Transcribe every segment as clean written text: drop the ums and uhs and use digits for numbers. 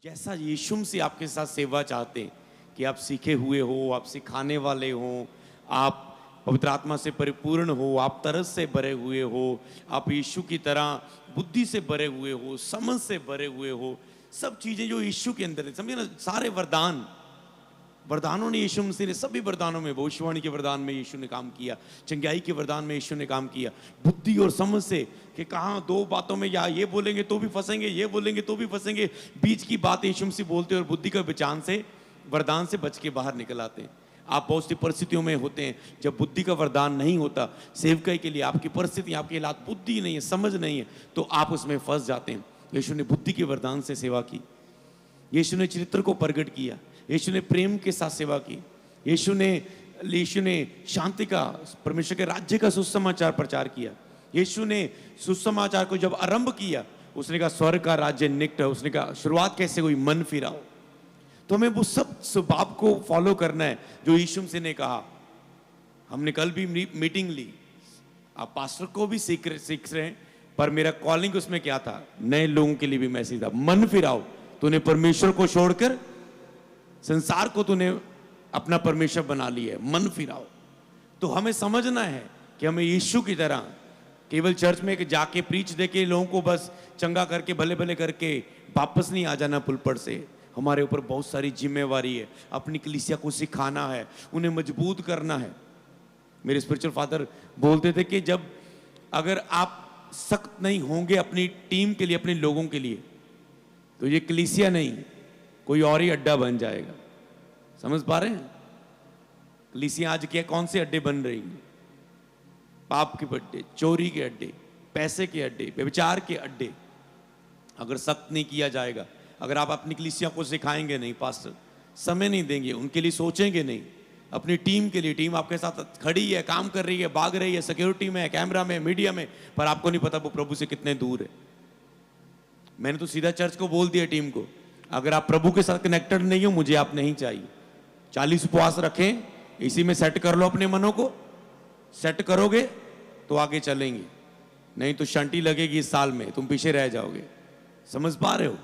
जैसा यीशु मसीह आपके साथ सेवा चाहते हैं कि आप सीखे हुए हो, आप सिखाने वाले हो, आप पवित्र आत्मा से परिपूर्ण हो, आप तरस से भरे हुए हो, आप यीशु की तरह बुद्धि से भरे हुए हो, समझ से भरे हुए हो, सब चीजें जो यीशु के अंदर है, समझे ना। सारे वरदानों ने, यीशु मसीह ने सभी वरदानों में, भविष्यवाणी के वरदान में यीशु ने काम किया, चंगाई के वरदान में यीशु ने काम किया, बुद्धि और समझ से कि कहाँ दो बातों में या ये बोलेंगे तो भी फंसेंगे, ये बोलेंगे तो भी फंसेंगे, बीच की बात यीशु मसीह बोलते और बुद्धि का विचान से, वरदान से बच के बाहर निकल आते हैं। आप बहुत सी परिस्थितियों में होते हैं जब बुद्धि का वरदान नहीं होता, सेवकाई के लिए आपकी परिस्थिति, आपके हालात, बुद्धि नहीं है, समझ नहीं है, तो आप उसमें फंस जाते हैं। यीशु ने बुद्धि के वरदान से सेवा की, यीशु ने चरित्र को प्रकट किया, यीशु ने प्रेम के साथ सेवा की, यीशु ने शांति का, परमेश्वर के राज्य का सुसमाचार प्रचार किया। यीशु ने सुसमाचार को जब आरंभ किया, उसने कहा स्वर्ग का राज्य निकट है। उसने कहा शुरुआत कैसे हुई, मन फिराओ। तो हमें वो सब स्वभाव को फॉलो करना है जो यीशु मसीह ने कहा। हमने कल भी मीटिंग ली, आप पास्टर को भी सीख रहे हैं, पर मेरा कॉलिंग उसमें क्या था, नए लोगों के लिए भी मैसेज था, मन फिराओ। तूने परमेश्वर को छोड़कर संसार को तूने अपना परमेश्वर बना लिया है, मन फिराओ। तो हमें समझना है कि हमें यीशु की तरह केवल चर्च में जाके प्रीच दे के लोगों को बस चंगा करके भले भले करके वापस नहीं आ जाना पुलपट से। हमारे ऊपर बहुत सारी जिम्मेवारी है, अपनी कलीसिया को सिखाना है, उन्हें मजबूत करना है। मेरे स्पिरिचुअल फादर बोलते थे कि जब अगर आप सख्त नहीं होंगे अपनी टीम के लिए, अपने लोगों के लिए, तो ये कलीसिया नहीं कोई और ही अड्डा बन जाएगा। समझ पा रहे हैं? कलीसिया आज क्या, कौन से अड्डे बन रही हैं? पाप के अड्डे, चोरी के अड्डे, पैसे के अड्डे, व्यभिचार के अड्डे। अगर सख्त नहीं किया जाएगा, अगर आप अपनी कलीसिया को सिखाएंगे नहीं, पास्टर समय नहीं देंगे, उनके लिए सोचेंगे नहीं, अपनी टीम के लिए, टीम आपके साथ खड़ी है, काम कर रही है, भाग रही है, सिक्योरिटी में, कैमरा में, मीडिया में, पर आपको नहीं पता वो प्रभु से कितने दूर है। मैंने तो सीधा चर्च को बोल दिया, टीम को, अगर आप प्रभु के साथ कनेक्टेड नहीं हो, मुझे आप नहीं चाहिए। 40 उपवास रखें, इसी में सेट कर लो अपने मनों को, सेट करोगे तो आगे चलेंगे, नहीं तो शंटी लगेगी इस साल में, तुम पीछे रह जाओगे। समझ पा रहे हो?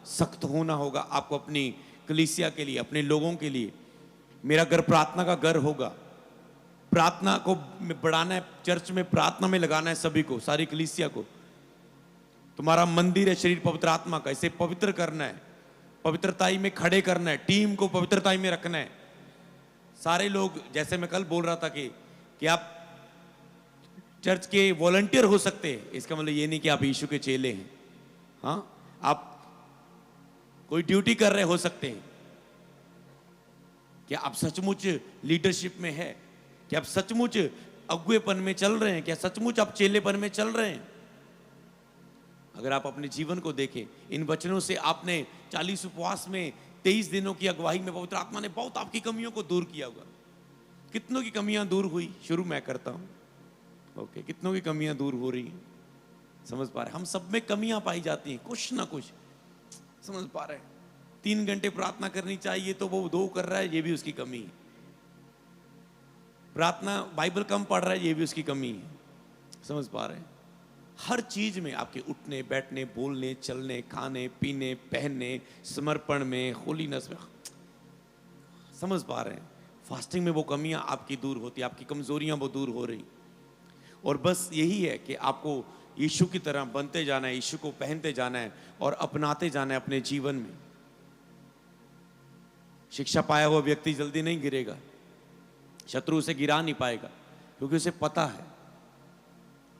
सख्त होना होगा आपको अपनी कलीसिया के लिए, अपने लोगों के लिए। मेरा घर प्रार्थना का घर होगा, प्रार्थना को बढ़ाना है, चर्च में प्रार्थना में लगाना है सभी को, सारी कलीसिया को। तुम्हारा मंदिर है शरीर पवित्र आत्मा का, इसे पवित्र करना है, पवित्रताई में खड़े करना है, टीम को पवित्रताई में रखना है। सारे लोग, जैसे मैं कल बोल रहा था कि आप चर्च के वॉलंटियर हो सकते हैं, इसका मतलब ये नहीं कि आप यीशु के चेले हैं। हाँ, आप कोई ड्यूटी कर रहे हो सकते हैं। क्या आप सचमुच लीडरशिप में है? क्या आप सचमुच अगुवेपन में चल रहे हैं? क्या सचमुच आप चेलेपन में चल रहे हैं? अगर आप अपने जीवन को देखें, इन वचनों से आपने 40 उपवास में 23 दिनों की अगुवाई में पवित्र आत्मा ने बहुत आपकी कमियों को दूर किया होगा। कितनों की कमियां दूर हुई? शुरू मैं करता हूं। ओके, कितनों की कमियां दूर हो रही हैं? समझ पा रहे? हम सब में कमियां पाई जाती हैं, कुछ ना कुछ। समझ पा रहे? 3 घंटे प्रार्थना करनी चाहिए तो वो 2 कर रहा है, ये भी उसकी कमी है। प्रार्थना, बाइबल कम पढ़ रहा है, ये भी उसकी कमी है। समझ पा रहे हैं? हर चीज में, आपके उठने बैठने, बोलने, चलने, खाने पीने, पहनने, समर्पण में, होलीनेस में, समझ पा रहे हैं? फास्टिंग में वो कमियां आपकी दूर होती, आपकी कमजोरियां वो दूर हो रही। और बस यही है कि आपको यीशु की तरह बनते जाना है, यीशु को पहनते जाना है और अपनाते जाना है अपने जीवन में। शिक्षा पाया हुआ व्यक्ति जल्दी नहीं गिरेगा, शत्रु उसे गिरा नहीं पाएगा, क्योंकि उसे पता है।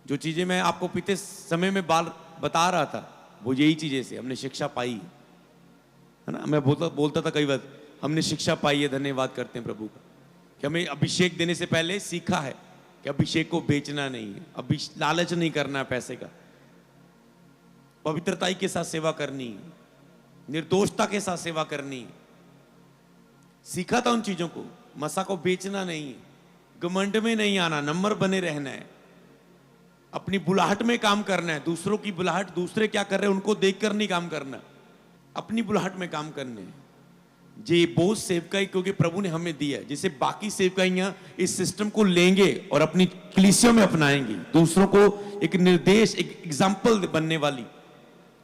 जो चीजें मैं आपको पिछले समय में बता रहा था, वो यही चीजें से हमने शिक्षा पाई है ना। मैं बोलता था कई बार, हमने शिक्षा पाई है, धन्यवाद करते हैं प्रभु का, कि हमें अभिषेक देने से पहले सीखा है कि अभिषेक को बेचना नहीं है, अभी लालच नहीं करना है पैसे का, पवित्रताई के साथ सेवा करनी है, निर्दोषता के साथ सेवा करनी है। सीखा था उन चीजों को। मसा को बेचना नहीं है, घमंड में नहीं आना, नंबर बने रहना है, अपनी बुलाहट में काम करना है। दूसरों की बुलाहट, दूसरे क्या कर रहे हैं उनको देखकर नहीं काम करना, अपनी बुलाहट में काम करने हैं। ये बहुत सेवकाई क्योंकि प्रभु ने हमें दिया है, जिसे बाकी सेवकाइयां इस सिस्टम को लेंगे और अपनी कलीसियों में अपनाएंगी, दूसरों को एक निर्देश, एक एग्जाम्पल बनने वाली।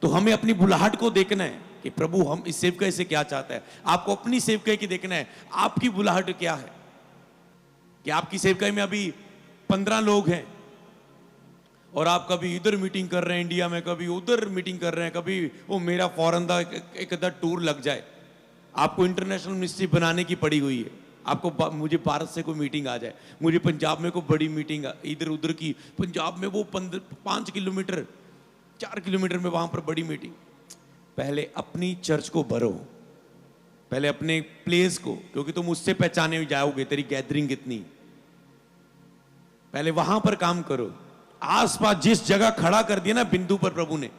तो हमें अपनी बुलाहट को देखना है। कि प्रभु हम इस सेवकाई से क्या चाहता है। आपको अपनी सेवकाई की देखना है, आपकी बुलाहट क्या है। कि आपकी सेवकाई में अभी 15 लोग हैं और आप कभी इधर मीटिंग कर रहे हैं इंडिया में, कभी उधर मीटिंग कर रहे हैं, कभी वो मेरा फॉरेन का एक अदर टूर लग जाए। आपको इंटरनेशनल मिनिस्ट्री बनाने की पड़ी हुई है। आपको मुझे भारत से कोई मीटिंग आ जाए, मुझे पंजाब में कोई बड़ी मीटिंग इधर उधर की, पंजाब में वो 5 किलोमीटर 4 किलोमीटर में वहां पर बड़ी मीटिंग। पहले अपनी चर्च को भरो, पहले अपने प्लेस को, क्योंकि तुम उससे पहचाने जाओगे तेरी गैदरिंग कितनी। पहले वहां पर काम करो। आसपास जिस जगह खड़ा कर दिया ना बिंदु पर प्रभु ने,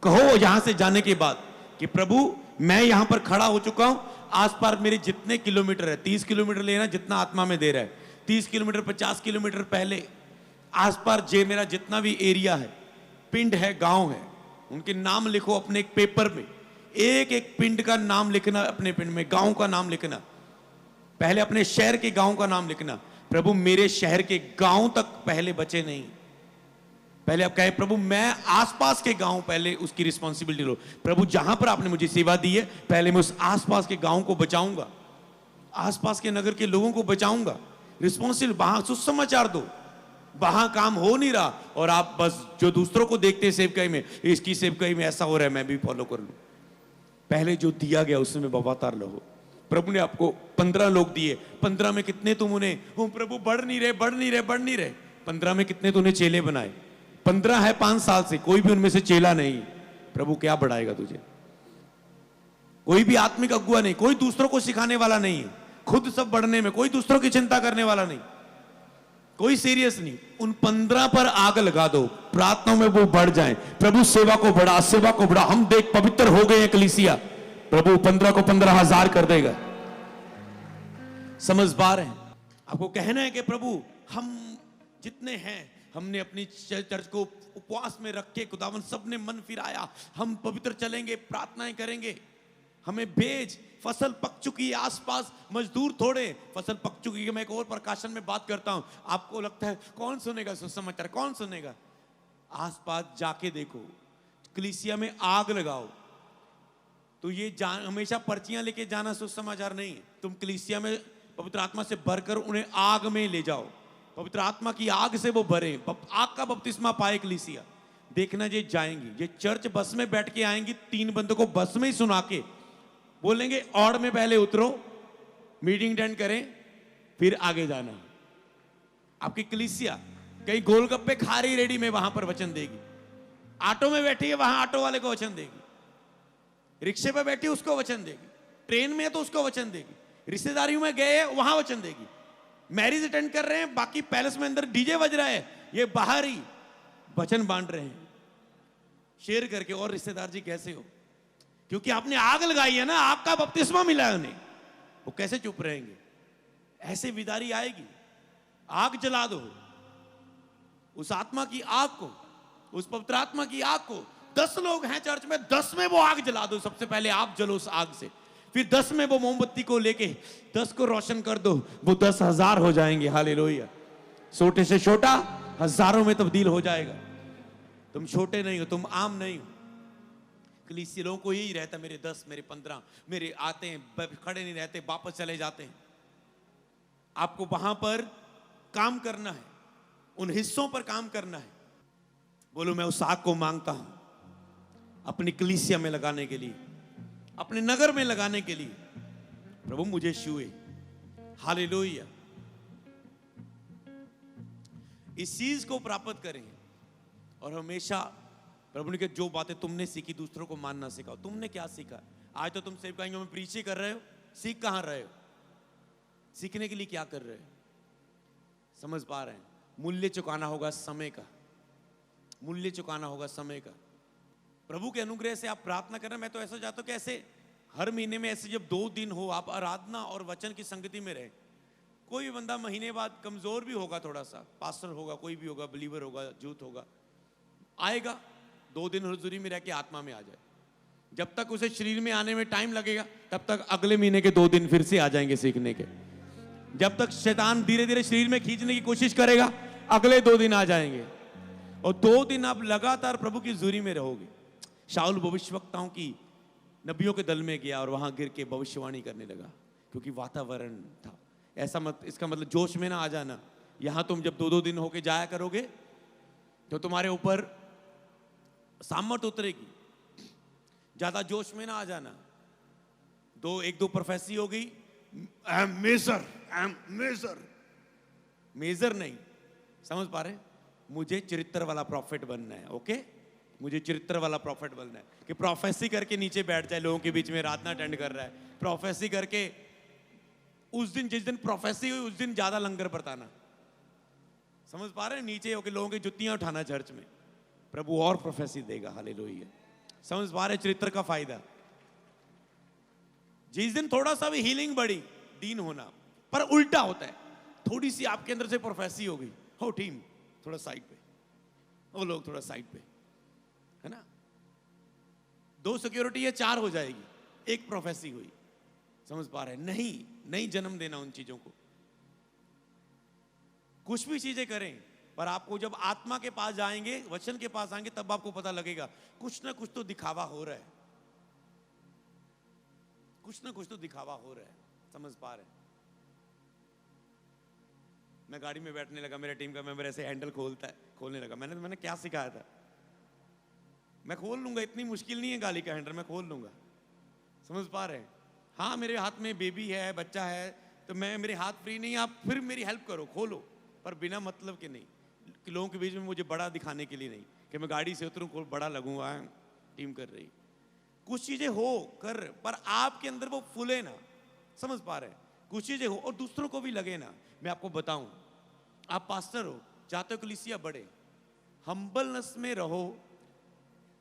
कहो यहां से जाने के बाद कि प्रभु मैं यहां पर खड़ा हो चुका हूं, आसपास मेरे जितने किलोमीटर है, 30 किलोमीटर लेना जितना आत्मा में दे रहा है, 30 किलोमीटर 50 किलोमीटर पहले आसपास जे मेरा जितना भी एरिया है, पिंड है, गांव है, उनके नाम लिखो अपने एक पेपर में। एक एक पिंड का नाम लिखना, अपने पिंड में गांव का नाम लिखना, पहले अपने शहर के गांव का नाम लिखना। प्रभु मेरे शहर के गांव तक पहले बचे नहीं, पहले आप कहे प्रभु मैं आसपास के गांव, पहले उसकी रिस्पॉन्सिबिलिटी लो। प्रभु जहां पर आपने मुझे सेवा दी है, पहले मैं उस आसपास के गांव को बचाऊंगा, आसपास के नगर के लोगों को बचाऊंगा। रिस्पॉन्सिबल, वहां सुसमाचार दो, वहां काम हो नहीं रहा और आप बस जो दूसरों को देखते हैं सेवकाई में, इसकी सेवकाई में ऐसा हो रहा है मैं भी फॉलो कर लूं। पहले जो दिया गया उसमें वफादार रहो। प्रभु ने आपको 15 लोग दिए, 15 में कितने तुम उन्हें, वो प्रभु बढ़ नहीं रहे, बढ़ नहीं रहे, बढ़ नहीं रहे। 15 में कितने तूने चेले बनाए? 15 है 5 साल से, कोई भी उनमें से चेला नहीं। प्रभु क्या बढ़ाएगा तुझे? कोई भी आत्मिक अगुआ नहीं, कोई दूसरों को सिखाने वाला नहीं है, खुद सब बढ़ने में, कोई दूसरों की चिंता करने वाला नहीं, कोई सीरियस नहीं। उन 15 पर आग लगा दो, प्रार्थनाओं में वो बढ़ जाएं। प्रभु सेवा को बढ़ा, सेवा को बढ़ा। हम देख पवित्र हो गए हैं कलीसिया, प्रभु 15 को 15,000 कर देगा। समझ पा रहे हैं? आपको कहना है कि प्रभु हम जितने हैं, हमने अपनी चर्च को उपवास में रख के खुदावन सबने मन फिराया, हम पवित्र चलेंगे, प्रार्थनाएं करेंगे, हमें भेज। फसल पक चुकी है, आसपास मजदूर थोड़े, फसल पक चुकी है। मैं एक और प्रकाशन में बात करता हूं, आपको लगता है कौन सुनेगा सुसमाचार, कौन सुनेगा? आसपास जाके देखो, कलीसिया में आग लगाओ। तो ये हमेशा पर्चियां लेके जाना सुसमाचार नहीं है। तुम कलीसिया में पवित्र आत्मा से भरकर उन्हें आग में ले जाओ, पवित्र आत्मा की आग से वो भरे, आग का बपतिस्मा पाए कलीसिया। देखना ये जाएंगी, ये चर्च बस में बैठ के आएंगी, 3 बंदों को बस में ही सुना के बोलेंगे और में पहले उतरो, मीटिंग अटेंड करें, फिर आगे जाना। आपकी कलीसिया कहीं गोलगप्पे खा रही रेडी में, वहां पर वचन देगी। ऑटो में बैठी है, वहां ऑटो वाले को वचन देगी। रिक्शे पे बैठी उसको वचन देगी। ट्रेन में है तो उसको वचन देगी। रिश्तेदारियों में गए वहां वचन देगी। मैरिज अटेंड कर रहे हैं, बाकी पैलेस में अंदर डीजे बज रहा है, ये बाहर ही वचन बांट रहे हैं शेयर करके। और रिश्तेदार जी कैसे हो? क्योंकि आपने आग लगाई है ना, आपका बपतिस्मा मिला है उन्हें, वो कैसे चुप रहेंगे? ऐसे विदारी आएगी, आग जला दो उस आत्मा की आग को, उस पवित्र आत्मा की आग को। 10 लोग हैं चर्च में, 10 में वो आग जला दो। सबसे पहले आप जलो उस आग से, फिर 10 में वो मोमबत्ती को लेके 10 को रोशन कर दो, वो 10,000 हो जाएंगे। हालेलुया। छोटे से छोटा हजारों में तब्दील हो जाएगा। तुम छोटे नहीं हो, तुम आम नहीं हो। कलीसिया लोगों को यही रहता, मेरे 10, मेरे 15, मेरे आते हैं, खड़े नहीं रहते, वापस चले जाते हैं। आपको वहां पर काम करना है, उन हिस्सों पर काम करना है। बोलो मैं उस आग को मांगता हूं अपनी कलीसिया में लगाने के लिए, अपने नगर में लगाने के लिए। प्रभु मुझे छुए। हालेलुया। इस चीज को प्राप्त करें और हमेशा प्रभु ने कहा जो बातें तुमने सीखी दूसरों को मानना सिखाओ। तुमने क्या सीखा? आज तो तुम सेवकाइयों में प्रीच ही कर रहे हो, सीख कहां रहे हो? सीखने के लिए क्या कर रहे हो? समझ पा रहे हैं? मूल्य चुकाना होगा समय का, मूल्य चुकाना होगा समय का। प्रभु के अनुग्रह से आप प्रार्थना करना। मैं तो ऐसा चाहता हूं कि ऐसे हर महीने में ऐसे जब 2 दिन हो, आप आराधना और वचन की संगति में रहे। कोई भी बंदा महीने बाद कमजोर भी होगा, थोड़ा सा पास्टर होगा, कोई भी होगा, बिलीवर होगा, जूथ होगा, आएगा 2 दिन हुजूरी में रह के आत्मा में आ जाए। जब तक उसे शरीर में आने में टाइम लगेगा, तब तक अगले महीने के 2 दिन फिर से आ जाएंगे सीखने के। जब तक शैतान धीरे धीरे शरीर में खींचने की कोशिश करेगा, अगले 2 दिन आ जाएंगे। और 2 दिन आप लगातार प्रभु की हुजूरी में रहोगे। शाऊल भविष्यवक्ताओं की नबियों के दल में गया और वहां गिर के भविष्यवाणी करने लगा, क्योंकि वातावरण था ऐसा। मत इसका मतलब जोश में ना आ जाना। यहां तुम जब 2-2 दिन होके जाया करोगे तो तुम्हारे ऊपर सामर्थ उतरेगी। ज्यादा जोश में ना आ जाना। 1-2 प्रोफेसी हो गई, I am major, I am major. Major नहीं, समझ पा रहे? मुझे चरित्र वाला प्रॉफिट बनना है। ओके, मुझे चरित्र वाला प्रॉफिट बनना है कि प्रोफेसी करके नीचे बैठ जाए लोगों के बीच में, रात ना अटेंड कर रहा है। प्रोफेसी करके उस दिन, जिस दिन प्रोफेसी हुई उस दिन ज्यादा लंगर बरताना। समझ पा रहे हैं? नीचे होके लोगों की जुत्तियां उठाना चर्च में। प्रभु और प्रोफेसी देगा। हालेलुया। समझ पा रहे? चरित्र का फायदा। जिस दिन थोड़ा सा भी हीलिंग बढ़ी, दीन होना, पर उल्टा होता है। थोड़ी सी आपके अंदर से प्रोफेसी हो गई, हो टीम थोड़ा साइड पे, वो लोग थोड़ा साइड पे, है ना? 2 सिक्योरिटी है 4 हो जाएगी, 1 प्रोफेसी हुई। समझ पा रहे हैं? नहीं जन्म देना उन चीजों को। कुछ भी चीजें करें, पर आपको जब आत्मा के पास जाएंगे, वचन के पास आएंगे, तब आपको पता लगेगा कुछ ना कुछ तो दिखावा हो रहा है। कुछ ना कुछ तो दिखावा हो रहा है। समझ पा रहे हैं? मैं गाड़ी में बैठने लगा, मेरे टीम का मेंबर ऐसे हैंडल खोलने लगा। मैंने क्या सिखाया था? मैं खोल लूंगा, इतनी मुश्किल नहीं है गाड़ी का हैंडल, मैं खोल लूंगा। समझ पा रहे हैं? हाँ, मेरे हाथ में बेबी है, बच्चा है, तो मेरे हाथ फ्री नहीं, आप फिर मेरी हेल्प करो, खोलो, पर बिना मतलब के नहीं, कि लोगों के बीच में मुझे बड़ा दिखाने के लिए नहीं, कि मैं गाड़ी से उतरूं बड़ा लगूंगा, टीम कर रही। कुछ चीजें हो कर, पर आपके अंदर वो फूले ना। समझ पा रहे हैं? कुछ चीजें हो और दूसरों को भी लगे ना। मैं आपको बताऊं, आप पास्टर हो, चाहते हो कलीसिया बढ़े, हम्बलनेस में रहो।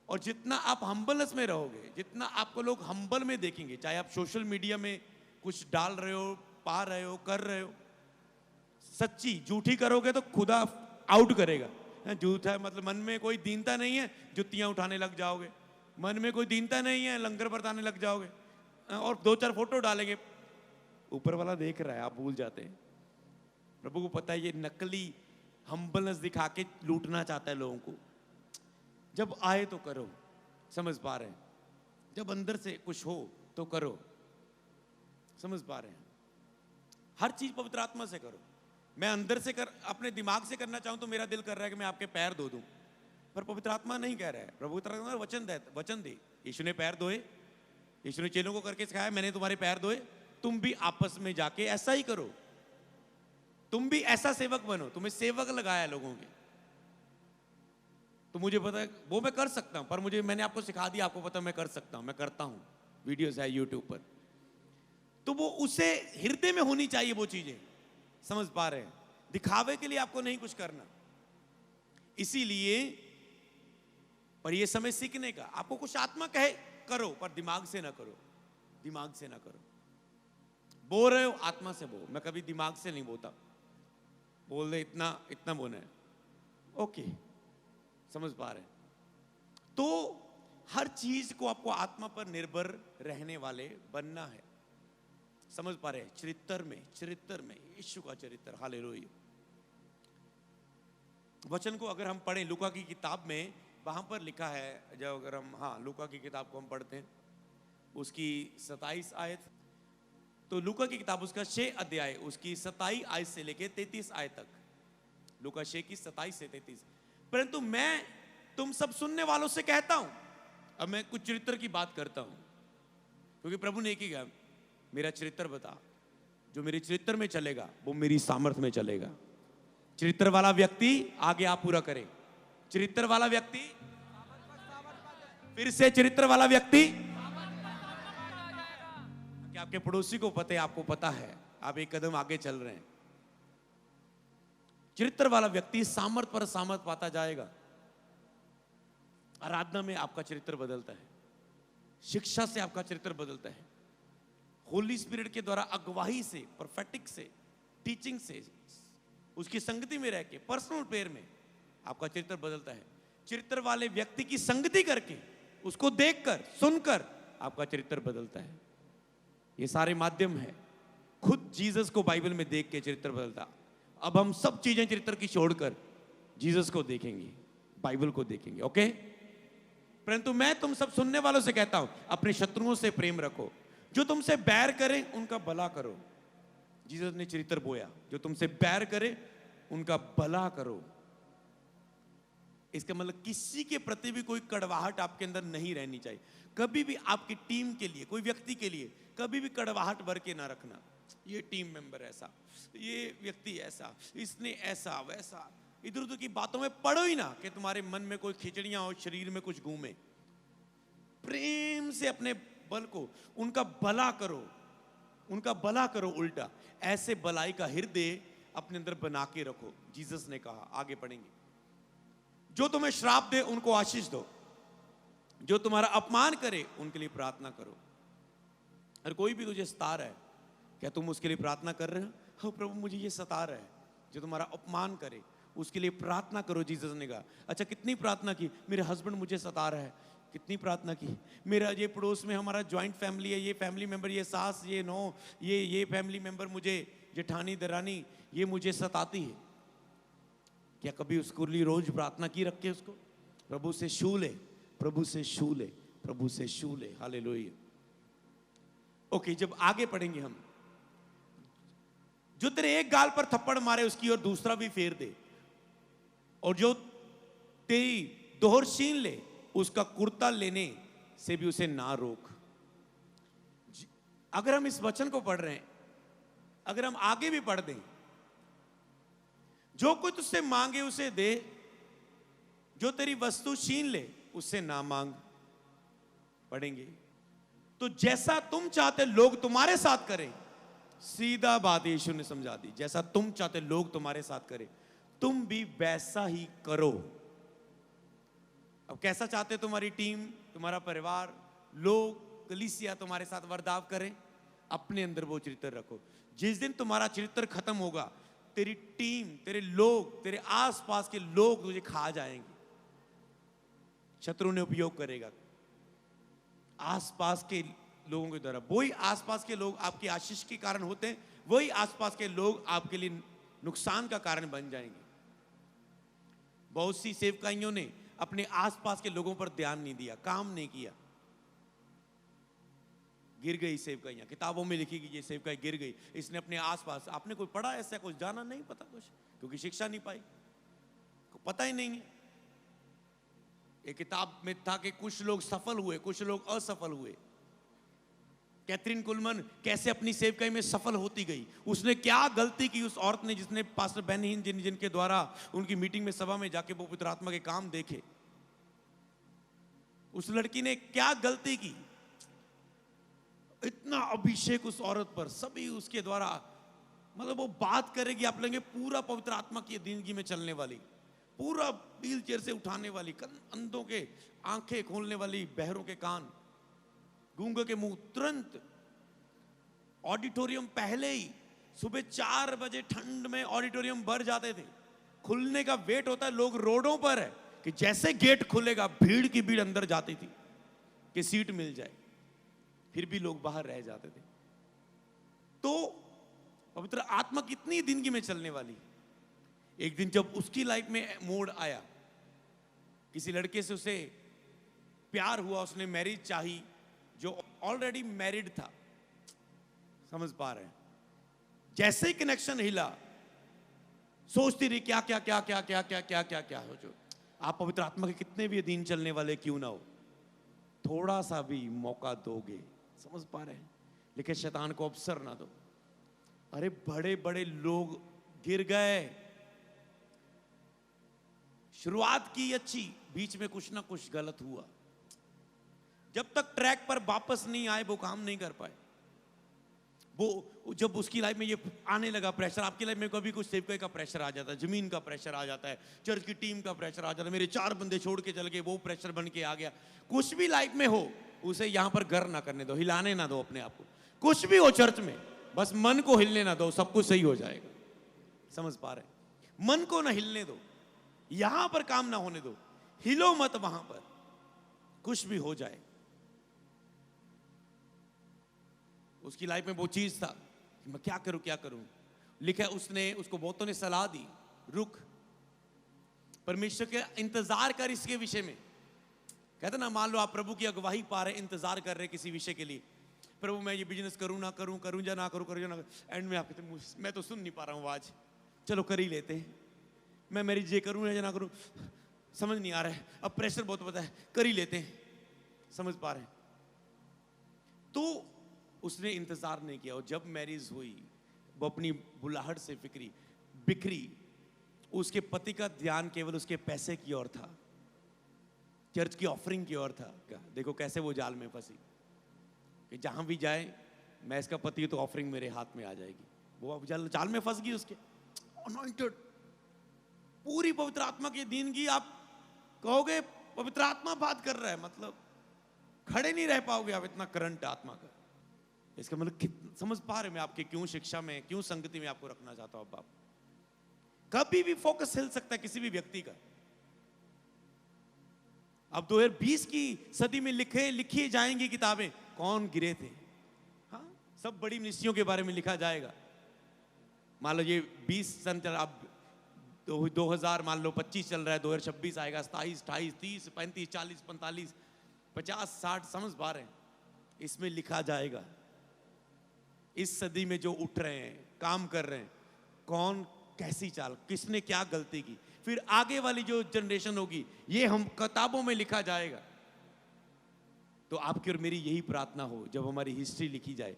और जितना आप हम्बलनेस में रहोगे, जितना आपको लोग हम्बल में देखेंगे, चाहे आप सोशल मीडिया में कुछ डाल रहे हो, पा रहे हो, कर रहे हो, सच्ची झूठी करोगे तो खुदा आउट करेगा। झूठ है मतलब मन में कोई दीनता नहीं है, जुत्तियां उठाने लग जाओगे। मन में कोई दीनता नहीं है, लंगर बरताने लग जाओगे। और 2-4 फोटो डालेंगे, ऊपर वाला देख रहा है, आप भूल जाते हैं। प्रभु को पता है ये नकली हम्बलनेस दिखा के लूटना चाहता है लोगों को। जब आए तो करो। समझ पा रहे हैं? जब अंदर से कुछ हो तो करो। समझ पा रहे हैं? हर चीज पवित्र आत्मा से करो। मैं अंदर से अपने दिमाग से करना चाहूं तो मेरा दिल कर रहा है कि मैं आपके पैर धो दूं, पर पवित्र आत्मा नहीं कह रहा है। प्रभु वचन दे। यीशु ने पैर धोए, यीशु ने चेलों को करके सिखाया, मैंने तुम्हारे पैर धोए, तुम भी आपस में जाके ऐसा ही करो। तुम भी ऐसा सेवक बनो। तुम्हें सेवक लगाया लोगों के, तो मुझे पता है वो मैं कर सकता हूं, पर मैंने आपको सिखा दिया, आपको पता मैं कर सकता हूं, मैं करता हूं, वीडियोस है यूट्यूब पर। तो वो उसे हृदय में होनी चाहिए वो चीजें। समझ पा रहे हैं? दिखावे के लिए आपको नहीं कुछ करना। इसीलिए पर ये समय सीखने का, आपको कुछ आत्मा कहे करो, पर दिमाग से ना करो। दिमाग से ना करो। बोल रहे हो आत्मा से बोल। मैं कभी दिमाग से नहीं बोलता। बोल दे इतना बोलना है, ओके। समझ पा रहे हैं? तो हर चीज को आपको आत्मा पर निर्भर रहने वाले बनना है। समझ पा रहे हैं? चरित्र में यीशु का चरित्र। हालेलुया। वचन को अगर हम पढ़ें लूका की किताब में, वहां पर लिखा है, जब अगर हम लूका की किताब को हम पढ़ते हैं, उसकी 27 आयत, तो लूका की किताब उसका 6 अध्याय, उसकी 27 आयत से लेके 33 आयत तक। लूका 6 की 27 से 33। परंतु मैं तुम सब सुनने वालों से कहता हूं, अब मैं कुछ चरित्र की बात करता हूं, क्योंकि प्रभु ने की कहा, मेरा चरित्र बता। जो मेरे चरित्र में चलेगा वो मेरी सामर्थ में चलेगा। चरित्र वाला व्यक्ति, आगे आप पूरा करें, चरित्र वाला व्यक्ति, फिर से चरित्र वाला व्यक्ति, कि आपके पड़ोसी को पता है, आपको पता है, आप एक कदम आगे चल रहे हैं। चरित्र वाला व्यक्ति सामर्थ पर सामर्थ पाता जाएगा। आराधना में आपका चरित्र बदलता है, शिक्षा से आपका चरित्र बदलता है, होली स्पिरिट के द्वारा अगवाही से, प्रोफेटिक से, टीचिंग से, उसकी संगति में रह के, पर्सनल प्रेयर में आपका चरित्र बदलता है। चरित्र वाले व्यक्ति की संगति करके, उसको देखकर, सुनकर आपका चरित्र बदलता है। ये सारे माध्यम है। खुद जीसस को बाइबल में देख के चरित्र बदलता। अब हम सब चीजें चरित्र की छोड़कर जीसस को देखेंगे, बाइबल को देखेंगे। ओके, परंतु मैं तुम सब सुनने वालों से कहता हूं, अपने शत्रुओं से प्रेम रखो, जो तुमसे बैर करे उनका भला करो। जीसस ने चरित्र बोया, जो तुमसे बैर करे उनका भला करो। इसका मतलब किसी के प्रति भी कोई कड़वाहट आपके अंदर नहीं रहनी चाहिए। कभी भी आपकी टीम के लिए, कोई व्यक्ति के लिए कभी भी कड़वाहट भर के ना रखना। ये टीम मेंबर ऐसा, ये व्यक्ति ऐसा, इसने ऐसा वैसा, इधर उधर की बातों में पड़ो ही ना कि तुम्हारे मन में कोई खिचड़ियां हो, शरीर में कुछ घूमे। प्रेम से अपने बल को, उनका भला करो, उनका भला करो। उल्टा ऐसे भलाई का हृदय अपने अंदर बना के रखो। जीसस ने कहा, आगे पढ़ेंगे, जो तुम्हें श्राप दे उनको आशीष दो, जो तुम्हारा अपमान करे उनके लिए प्रार्थना करो। अगर कोई भी तुझे सता रहा है, क्या तुम उसके लिए प्रार्थना कर रहे हो? हो प्रभु मुझे ये सता रहा है, जो तुम्हारा अपमान करे उसके लिए प्रार्थना करो। जीसस ने कहा, अच्छा कितनी प्रार्थना की? मेरे हस्बैंड मुझे सता रहा है, कितनी प्रार्थना की? मेरा ये पड़ोस में हमारा ज्वाइंट फैमिली है, ये फैमिली मेंबर, ये सास, ये नौ, ये फैमिली मेंबर, मुझे जेठानी दरानी, ये मुझे सताती है। क्या कभी उसको लिए रोज प्रार्थना की रख के उसको? प्रभु से छू ले, प्रभु से छू ले, प्रभु से छू ले। हालेलुया। ओके, जब आगे पढ़ेंगे हम, जो तेरे एक गाल पर थप्पड़ मारे उसकी और दूसरा भी फेर दे, और जो तेरी दोहर छीन ले उसका कुर्ता लेने से भी उसे ना रोक। अगर हम इस वचन को पढ़ रहे हैं, अगर हम आगे भी पढ़ दें, जो कुछ तुझसे मांगे उसे दे, जो तेरी वस्तु छीन ले उससे ना मांग। पढ़ेंगे, तो जैसा तुम चाहते लोग तुम्हारे साथ करें, सीधा बात यीशु ने समझा दी, जैसा तुम चाहते लोग तुम्हारे साथ करें तुम भी वैसा ही करो। अब कैसा चाहते तुम्हारी टीम, तुम्हारा परिवार, लोग, कलीसिया तुम्हारे साथ बर्ताव करें? अपने अंदर वो चरित्र रखो। जिस दिन तुम्हारा चरित्र खत्म होगा, तेरी टीम, तेरे लोग, तेरे आसपास के लोग तुझे खा जाएंगे। शत्रु ने उपयोग करेगा आसपास के लोगों के द्वारा। वही आसपास के लोग आपकी आशीष के कारण होते हैं, वही आसपास के लोग आपके लिए नुकसान का कारण बन जाएंगे। बहुत सी सेवकाइयों ने अपने आसपास के लोगों पर ध्यान नहीं दिया, काम नहीं किया, गिर गई सेवकाइयां। किताबों में लिखी कि ये सेवकाई गिर गई, इसने अपने आसपास, आपने कोई पढ़ा ऐसा? कुछ जाना नहीं, पता कुछ, क्योंकि शिक्षा नहीं पाई, पता ही नहीं है। एक किताब में था कि कुछ लोग सफल हुए, कुछ लोग असफल हुए। कैथरीन कुलमन कैसे अपनी सेवकाई में सफल होती गई, उसने क्या गलती की उस औरत ने, जिसने पास्टर बेनहीन जिनके द्वारा उनकी मीटिंग में, सभा में जाके वो पवित्र आत्मा के काम देखे, उस लड़की ने क्या गलती की? इतना अभिषेक उस औरत पर, सभी उसके द्वारा, मतलब वो बात करेगी, आप लेंगे पूरा पवित्र आत्मा की जिंदगी में चलने वाली, पूरा व्हील चेयर से उठाने वाली, अंधों के आंखें खोलने वाली, बहरों के कान, गूंगे के मुंह। तुरंत ऑडिटोरियम, पहले ही सुबह 4 बजे ठंड में ऑडिटोरियम भर जाते थे, खुलने का वेट होता है, लोग रोडों पर है कि जैसे गेट खुलेगा भीड़ की भीड़ अंदर जाती थी कि सीट मिल जाए, फिर भी लोग बाहर रह जाते थे। तो पवित्र आत्मा कितनी जिंदगी में चलने वाली। एक दिन जब उसकी लाइफ में मोड़ आया, किसी लड़के से उसे प्यार हुआ, उसने मैरिज चाही, जो ऑलरेडी मैरिड था, समझ पा रहे हैं? जैसे ही कनेक्शन हिला, सोचती रही क्या क्या क्या क्या क्या क्या क्या क्या क्या हो। जो आप पवित्र आत्मा के कितने भी अधीन चलने वाले क्यों ना हो, थोड़ा सा भी मौका दोगे, समझ पा रहे हैं? लेकिन शैतान को अवसर ना दो। अरे बड़े बड़े लोग गिर गए, शुरुआत की अच्छी, बीच में कुछ ना कुछ गलत हुआ, जब तक ट्रैक पर वापस नहीं आए वो काम नहीं कर पाए। वो जब उसकी लाइफ में ये आने लगा प्रेशर, आपकी लाइफ में कभी कुछ सेवकाई का प्रेशर आ जाता है, जमीन का प्रेशर आ जाता है, चर्च की टीम का प्रेशर आ जाता है, मेरे 4 बंदे छोड़ के चल गए, वो प्रेशर बन के आ गया। कुछ भी लाइफ में हो, उसे यहां पर गर ना करने दो, हिलाने ना दो अपने आप को। कुछ भी हो चर्च में, बस मन को हिलने ना दो, सब कुछ सही हो जाएगा। समझ पा रहे? मन को ना हिलने दो, यहां पर काम ना होने दो, हिलो मत वहां पर, कुछ भी हो जाए। उसकी लाइफ में वो चीज था कि मैं क्या करूं क्या करूं। लिखा है उसने, उसको बहुतों ने सलाह दी, रुक, परमेश्वर के इंतजार कर इसके विषय में, कहते ना, मान लो आप प्रभु की अगुवाही पा रहे, इंतजार कर रहे किसी विषय के लिए, प्रभु मैं ये बिजनेस करूं ना करूं, करूं या ना करूं, करूं या ना करूं, एंड में आप कहते मैं तो सुन नहीं पा रहा हूं आज, चलो कर ही लेते हैं। मैं मैरिज ये करूं या ना करूं, समझ नहीं आ रहा है, अब प्रेशर बहुत होता है, कर ही लेते हैं, समझ पा रहे हैं। तो उसने इंतजार नहीं किया, और जब मैरिज हुई वो अपनी बुलाहट से बिखरी। उसके पति का ध्यान केवल उसके पैसे की ओर था, चर्च की ऑफरिंग की ओर था। देखो कैसे वो जाल में फंसी कि जहां भी जाए मैं इसका पति हूं तो ऑफरिंग मेरे हाथ में आ जाएगी। वो जाल में फंस गई उसके। अनॉइंटेड, पूरी पवित्र आत्मा की दीन की, आप कहोगे पवित्र आत्मा बात कर रहा है, मतलब खड़े नहीं रह पाओगे आप, इतना करंट आत्मा का। इसका मतलब समझ पा रहे मैं आपके क्यों शिक्षा में, क्यों संगति में आपको रखना चाहता हूं। आप कभी भी फोकस हिल सकता है किसी भी व्यक्ति का। अब 2020 की सदी में लिखी जाएंगी किताबें, कौन गिरे थे। हाँ, सब बड़ी मिनिस्ट्रियों के बारे में लिखा जाएगा। मान लो ये 20 सन चल, अब 2000 मान लो 25 चल रहा है, 2026 आएगा, 27, 28, 30, 35, 40, 45, 50, 60, समझ पा रहे हैं, इसमें लिखा जाएगा इस सदी में जो उठ रहे हैं, काम कर रहे हैं, कौन कैसी चाल, किसने क्या गलती की, फिर आगे वाली जो जनरेशन होगी, ये हम किताबों में लिखा जाएगा। तो आपकी और मेरी यही प्रार्थना हो, जब हमारी हिस्ट्री लिखी जाए,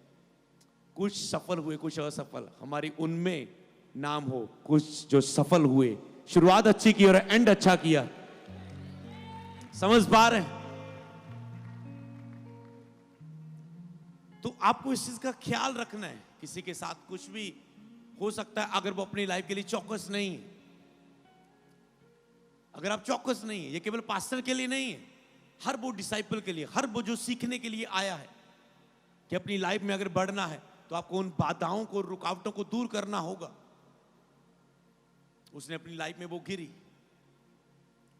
कुछ सफल हुए, कुछ असफल, हमारी उनमें नाम हो। कुछ जो सफल हुए, शुरुआत अच्छी की और एंड अच्छा किया, समझ पा रहे हैं। तो आपको इस चीज का ख्याल रखना है। किसी के साथ कुछ भी हो सकता है, अगर वो अपनी लाइफ के लिए चौकस नहीं है, अगर आप चौकस नहीं है, ये केवल पास्टर के लिए नहीं है, हर वो डिसाइपल के लिए, हर वो जो सीखने के लिए आया है कि अपनी लाइफ में अगर बढ़ना है तो आपको उन बाधाओं को, रुकावटों को दूर करना होगा। उसने अपनी लाइफ में वो गिरी,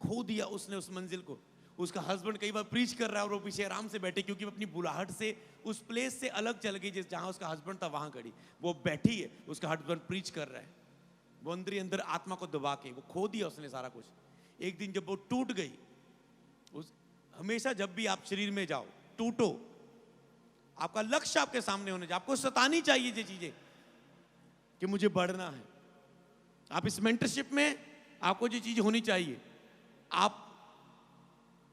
खो दिया उसने उस मंजिल को। उसका हस्बैंड कई बार प्रीच कर रहा है और वो पीछे आराम से बैठी, क्योंकि वो अपनी बुलाहट से उस प्लेस से अलग चल गई, जिस जहां उसका हस्बैंड था वहां खड़ी। वो बैठी है, उसका हस्बैंड प्रीच कर रहा है, वो अंदर आत्मा को दबा के वो खो दिया उसने सारा कुछ। एक दिन जब वो टूट गई, हमेशा जब भी आप शरीर में जाओ, टूटो, आपका लक्ष्य आपके सामने होने चाहिए, आपको सतानी चाहिए ये चीजें कि मुझे बढ़ना है। आप इस मेंटरशिप में आपको जो चीज होनी चाहिए, आप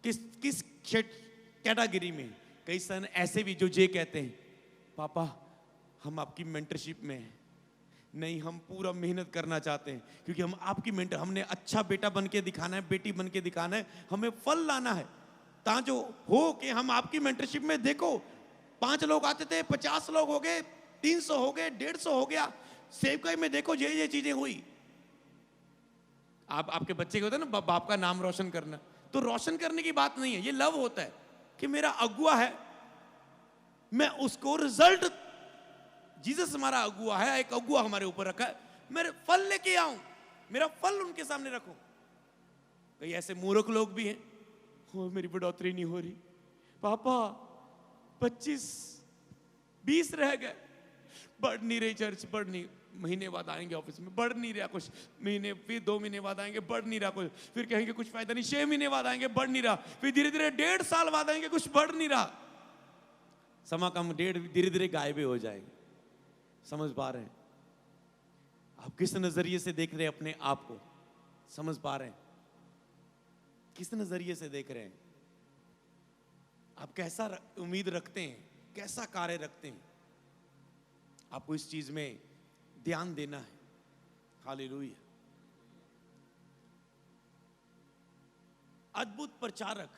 किस कैटेगरी में। कई सन ऐसे भी जो जे कहते हैं, पापा हम आपकी मेंटरशिप में हैं, नहीं हम पूरा मेहनत करना चाहते हैं, क्योंकि हम आपकी मेंटर, हमने अच्छा बेटा बन के दिखाना है, बेटी बन के दिखाना है, हमें फल लाना है, ता जो हो कि हम आपकी मेंटरशिप में, देखो 5 लोग आते थे, 50 लोग हो गए, 300 हो गए, 150 हो गया, सेवकाई में देखो ये चीजें हुई। आपके बच्चे के होता है ना, बाप का नाम रोशन करना, तो रोशन करने की बात नहीं है, ये लव होता है कि मेरा अगुआ है, मैं उसको रिजल्ट, जीसस हमारा अगुआ है, एक अगुआ हमारे ऊपर रखा है, मेरे फल लेके आऊं, मेरा फल उनके सामने रखूं। कई ऐसे मूर्ख लोग भी हैं, हो मेरी बढ़ोतरी नहीं हो रही, पापा 25-20 रह गए, बढ़ नहीं रही चर्च, बढ़ नहीं, महीने बाद आएंगे ऑफिस में, बढ़ नहीं रहा कुछ, महीने, फिर 2 महीने बाद आएंगे, बढ़ नहीं रहा कुछ, फिर कहेंगे कुछ फायदा नहीं, 6 महीने बाद आएंगे, बढ़ नहीं रहा, फिर धीरे धीरे 1.5 साल बाद आएंगे, कुछ बढ़ नहीं रहा, समा कम, धीरे धीरे गायब हो जाएंगे। समझ पा रहे हैं आप किस नजरिए से देख रहे हैं अपने आप को? समझ पा रहे हैं किस नजरिए से देख रहे हैं आप? कैसा उम्मीद रखते हैं, कैसा कार्य रखते हैं? आपको इस चीज में ध्यान देना है। हालेलुया। अद्भुत प्रचारक,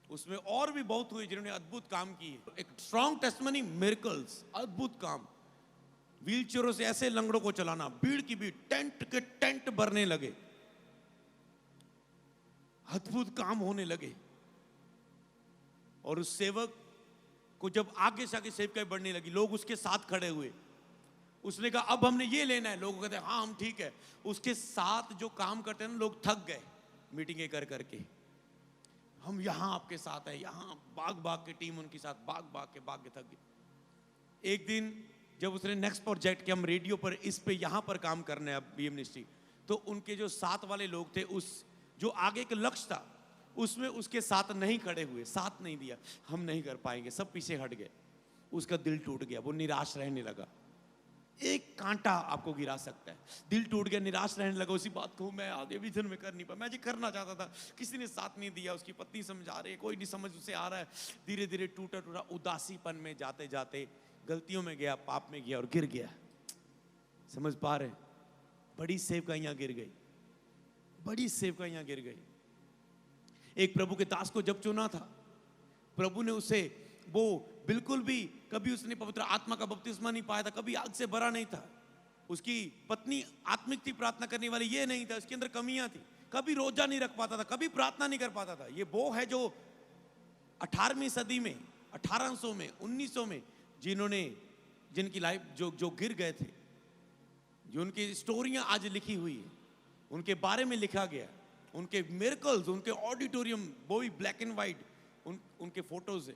उसमें और भी बहुत हुए जिन्होंने अद्भुत काम किए। एक स्ट्रॉन्ग टेस्टिमनी, मिरेकल्स, अद्भुत काम, व्हीलचेयरों से ऐसे लंगड़ों को चलाना, भीड़ की भीड़, टेंट के टेंट भरने लगे, अद्भुत काम होने लगे। और उस सेवक को जब आगे से आगे सेवकाई बढ़ने लगी, लोग उसके साथ खड़े हुए, उसने कहा अब हमने ये लेना है। लोग कहते हैं हाँ हम ठीक है। उसके साथ जो काम करते हैं ना, लोग थक गए मीटिंगें कर करके, हम यहां आपके साथ हैं, यहां भाग की टीम उनके साथ भाग के थक गए। एक दिन जब उसने नेक्स्ट प्रोजेक्ट कि हम रेडियो पर इस पे यहां पर काम करना है अब बीएम मिनिस्ट्री, तो उनके जो साथ वाले लोग थे, उस जो आगे के लक्ष्य था उसमें उसके साथ नहीं खड़े हुए, साथ नहीं दिया, हम नहीं कर पाएंगे, सब पीछे हट गए। उसका दिल टूट गया, वो निराश रहने लगा। एक कांटा आपको गिरा सकता है, दिल टूट गया, निराश रहने लगा। उसी बात को मैं आगे विजन में कर नहीं पाया, मैं जी करना चाहता था, किसी ने साथ नहीं दिया, उसकी पत्नी समझा रही है, कोई नहीं समझ उसे आ रहा है। धीरे धीरे टूटा टूटा उदासीपन में जाते जाते गलतियों में गया, पाप में गया और गिर गया। समझ पा रहे? बड़ी सेवकाइयां गिर गई, बड़ी सेवकाइयां गिर गई। एक प्रभु के दास को जब चुना था, प्रभु ने उसे, वो बिल्कुल भी कभी उसने पवित्र आत्मा का बपतिस्मा नहीं पाया था, कभी आग से भरा नहीं था। उसकी पत्नी आत्मिक थी, प्रार्थना करने वाली, ये नहीं था, उसके अंदर कमियां थी, कभी रोजा नहीं रख पाता था, कभी प्रार्थना नहीं कर पाता था। ये वो है जो 18वीं सदी में, 1800 में, 1900 में जिन्होंने, जिनकी लाइफ जो गिर गए थे, जो उनकी स्टोरियां आज लिखी हुई है, उनके बारे में लिखा गया, उनके मिरेकल्स, उनके ऑडिटोरियम, वो भी ब्लैक एंड व्हाइट, उनके फोटोज है।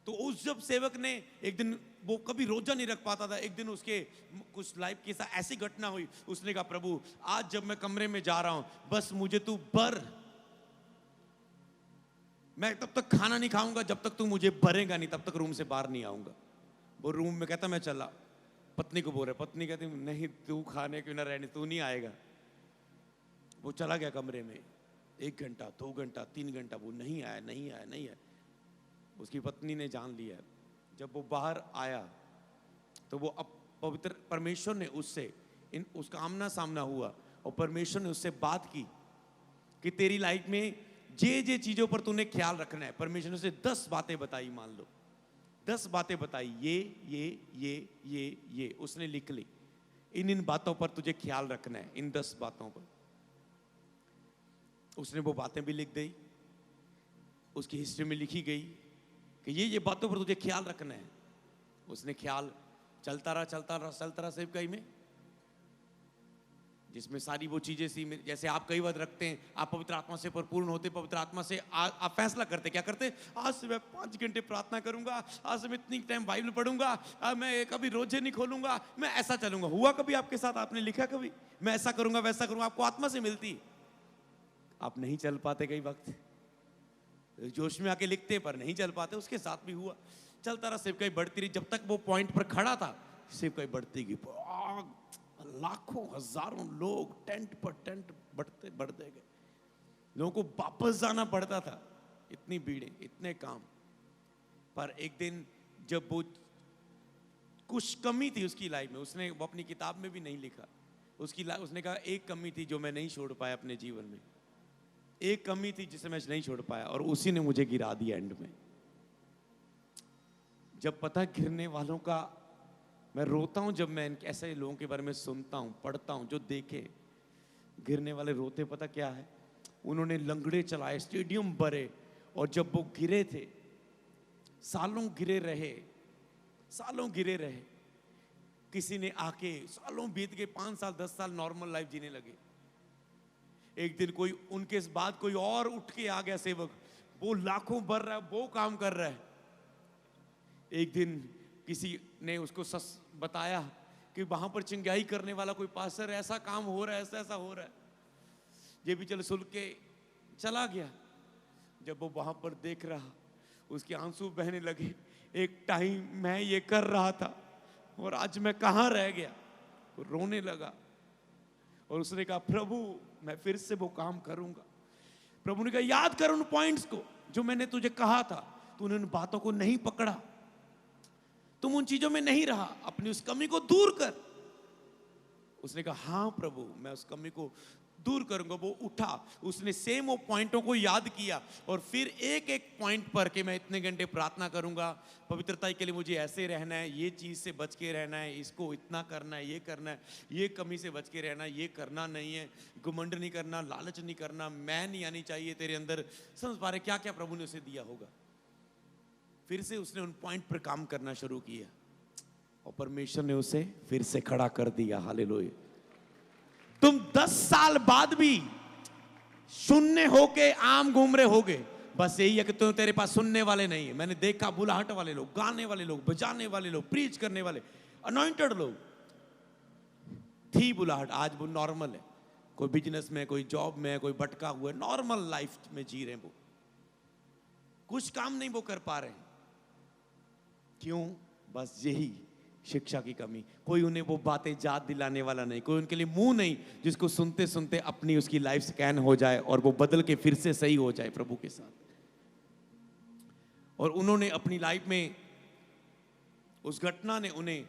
तो उस जब सेवक ने एक दिन, वो कभी रोजा नहीं रख पाता था, एक दिन उसके कुछ लाइफ के साथ ऐसी घटना हुई, उसने कहा प्रभु आज जब मैं कमरे में जा रहा हूं, बस मुझे तू भर, मैं तब तक खाना नहीं खाऊंगा जब तक तू मुझे भरेगा नहीं, तब तक रूम से बाहर नहीं आऊंगा। वो रूम में कहता मैं चला, पत्नी को बोल रहा, पत्नी कहती नहीं तू खाने क्यों ना रहने, तू नहीं आएगा। वो चला गया कमरे में, 1 घंटा 2 घंटा 3 घंटा, वो नहीं आया, नहीं आया, नहीं आया। उसकी पत्नी ने जान लिया। जब वो बाहर आया तो वो अब पवित्र परमेश्वर ने उससे उसका आमना सामना हुआ और परमेश्वर ने उससे बात की कि तेरी लाइफ में जे चीजों पर तूने ख्याल रखना है। परमेश्वर ने उसे 10 बातें बताई, मान लो 10 बातें बताई, ये उसने लिख ली, इन बातों पर तुझे ख्याल रखना है, इन 10 बातों पर। उसने वो बातें भी लिख दी, उसकी हिस्ट्री में लिखी गई कि ये बातों पर तुझे ख्याल रखना है। उसने ख्याल चलता रहा सेवकाई में, जिसमें सारी वो चीजें सी, जैसे आप कई बार रखते हैं, आप पवित्र आत्मा से परिपूर्ण होते, पवित्र आत्मा से आप फैसला करते, क्या करते, आज से मैं 5 घंटे प्रार्थना करूंगा, आज से मैं इतनी टाइम बाइबल पढ़ूंगा, मैं कभी रोजे नहीं खोलूंगा, मैं ऐसा चलूंगा। हुआ कभी आपके साथ? आपने लिखा कभी मैं ऐसा करूंगा वैसा करूंगा? आपको आत्मा से मिलती, आप नहीं चल पाते, कई वक्त जोश में आके लिखते पर नहीं चल पाते। उसके साथ भी हुआ, चलता रहा, सेवकाई बढ़ती रही, जब तक वो पॉइंट पर खड़ा था सेवकाई बढ़ती गई, लाखों हजारों लोग टेंट पर टेंट बढ़ते गए, लोगों को वापस जाना पड़ता था, इतनी भीड़ें, इतने काम। पर एक दिन जब वो कुछ कमी थी उसकी लाइफ में, उसने वो अपनी किताब में भी नहीं लिखा, उसने कहा एक कमी थी जो मैं नहीं छोड़ पाया अपने जीवन में, एक कमी थी जिसे मैं नहीं छोड़ पाया, और उसी ने मुझे गिरा दिया एंड में। जब पता गिरने वालों का, मैं रोता हूं जब मैं ऐसे लोगों के बारे में सुनता हूं, पढ़ता हूं, जो देखे गिरने वाले रोते, पता क्या है, उन्होंने लंगड़े चलाए, स्टेडियम भरे, और जब वो गिरे थे, सालों गिरे रहे, किसी ने आके, सालों बीत गए, 5 साल 10 साल नॉर्मल लाइफ जीने लगे। एक दिन कोई उनके बाद कोई और उठ के आ गया सेवक, वो लाखों भर रहा है, वो काम कर रहा है। एक दिन किसी ने उसको बताया कि वहां पर चिंगाई करने वाला कोई पास्टर, ऐसा काम हो रहा है, ऐसा हो रहा है। ये भी चलो सुन के चला गया। जब वो वहां पर देख रहा, उसके आंसू बहने लगे, एक टाइम मैं ये कर रहा था और आज मैं कहां रह गया। वो रोने लगा और उसने कहा प्रभु मैं फिर से वो काम करूंगा। प्रभु ने कहा याद कर उन पॉइंट्स को जो मैंने तुझे कहा था, तूने उन बातों को नहीं पकड़ा, तुम उन चीजों में नहीं रहा, अपनी उस कमी को दूर कर। उसने कहा हाँ प्रभु मैं उस कमी को दूर करूंगा। वो उठा, उसने सेम वो पॉइंटों को याद किया और फिर एक एक पॉइंट पर कि मैं इतने घंटे प्रार्थना करूंगा, पवित्रता के लिए मुझे ऐसे रहना है, ये चीज से बच के रहना है, इसको इतना करना है, ये करना है, ये कमी से बच के रहना है, ये करना नहीं है, घमंड नहीं करना, लालच नहीं करना, मैं नहीं आनी चाहिए तेरे अंदर। समझ पा रहे क्या क्या प्रभु ने उसे दिया होगा। फिर से उसने उन पॉइंट पर काम करना शुरू किया और परमेश्वर ने उसे फिर से खड़ा कर दिया। हालेलुया। तुम 10 साल बाद भी शून्य होके आम घूम रहे होगे, बस यही है कि तुम, तेरे पास सुनने वाले नहीं है। मैंने देखा बुलाहट वाले लोग, गाने वाले लोग, बजाने वाले लोग, प्रीच करने वाले, अनॉइंटेड लोग, थी बुलाहट, आज वो नॉर्मल है। कोई बिजनेस में, कोई जॉब में, कोई भटका हुआ है, नॉर्मल लाइफ में जी रहे हैं वो, कुछ काम नहीं वो कर पा रहे हैं। क्यों? बस यही शिक्षा की कमी। कोई उन्हें वो बातें याद दिलाने वाला नहीं, कोई उनके लिए मुंह नहीं जिसको सुनते सुनते अपनी उसकी लाइफ स्कैन हो जाए और वो बदल के फिर से सही हो जाए प्रभु के साथ। और उन्होंने अपनी लाइफ में, उस घटना ने उन्हें,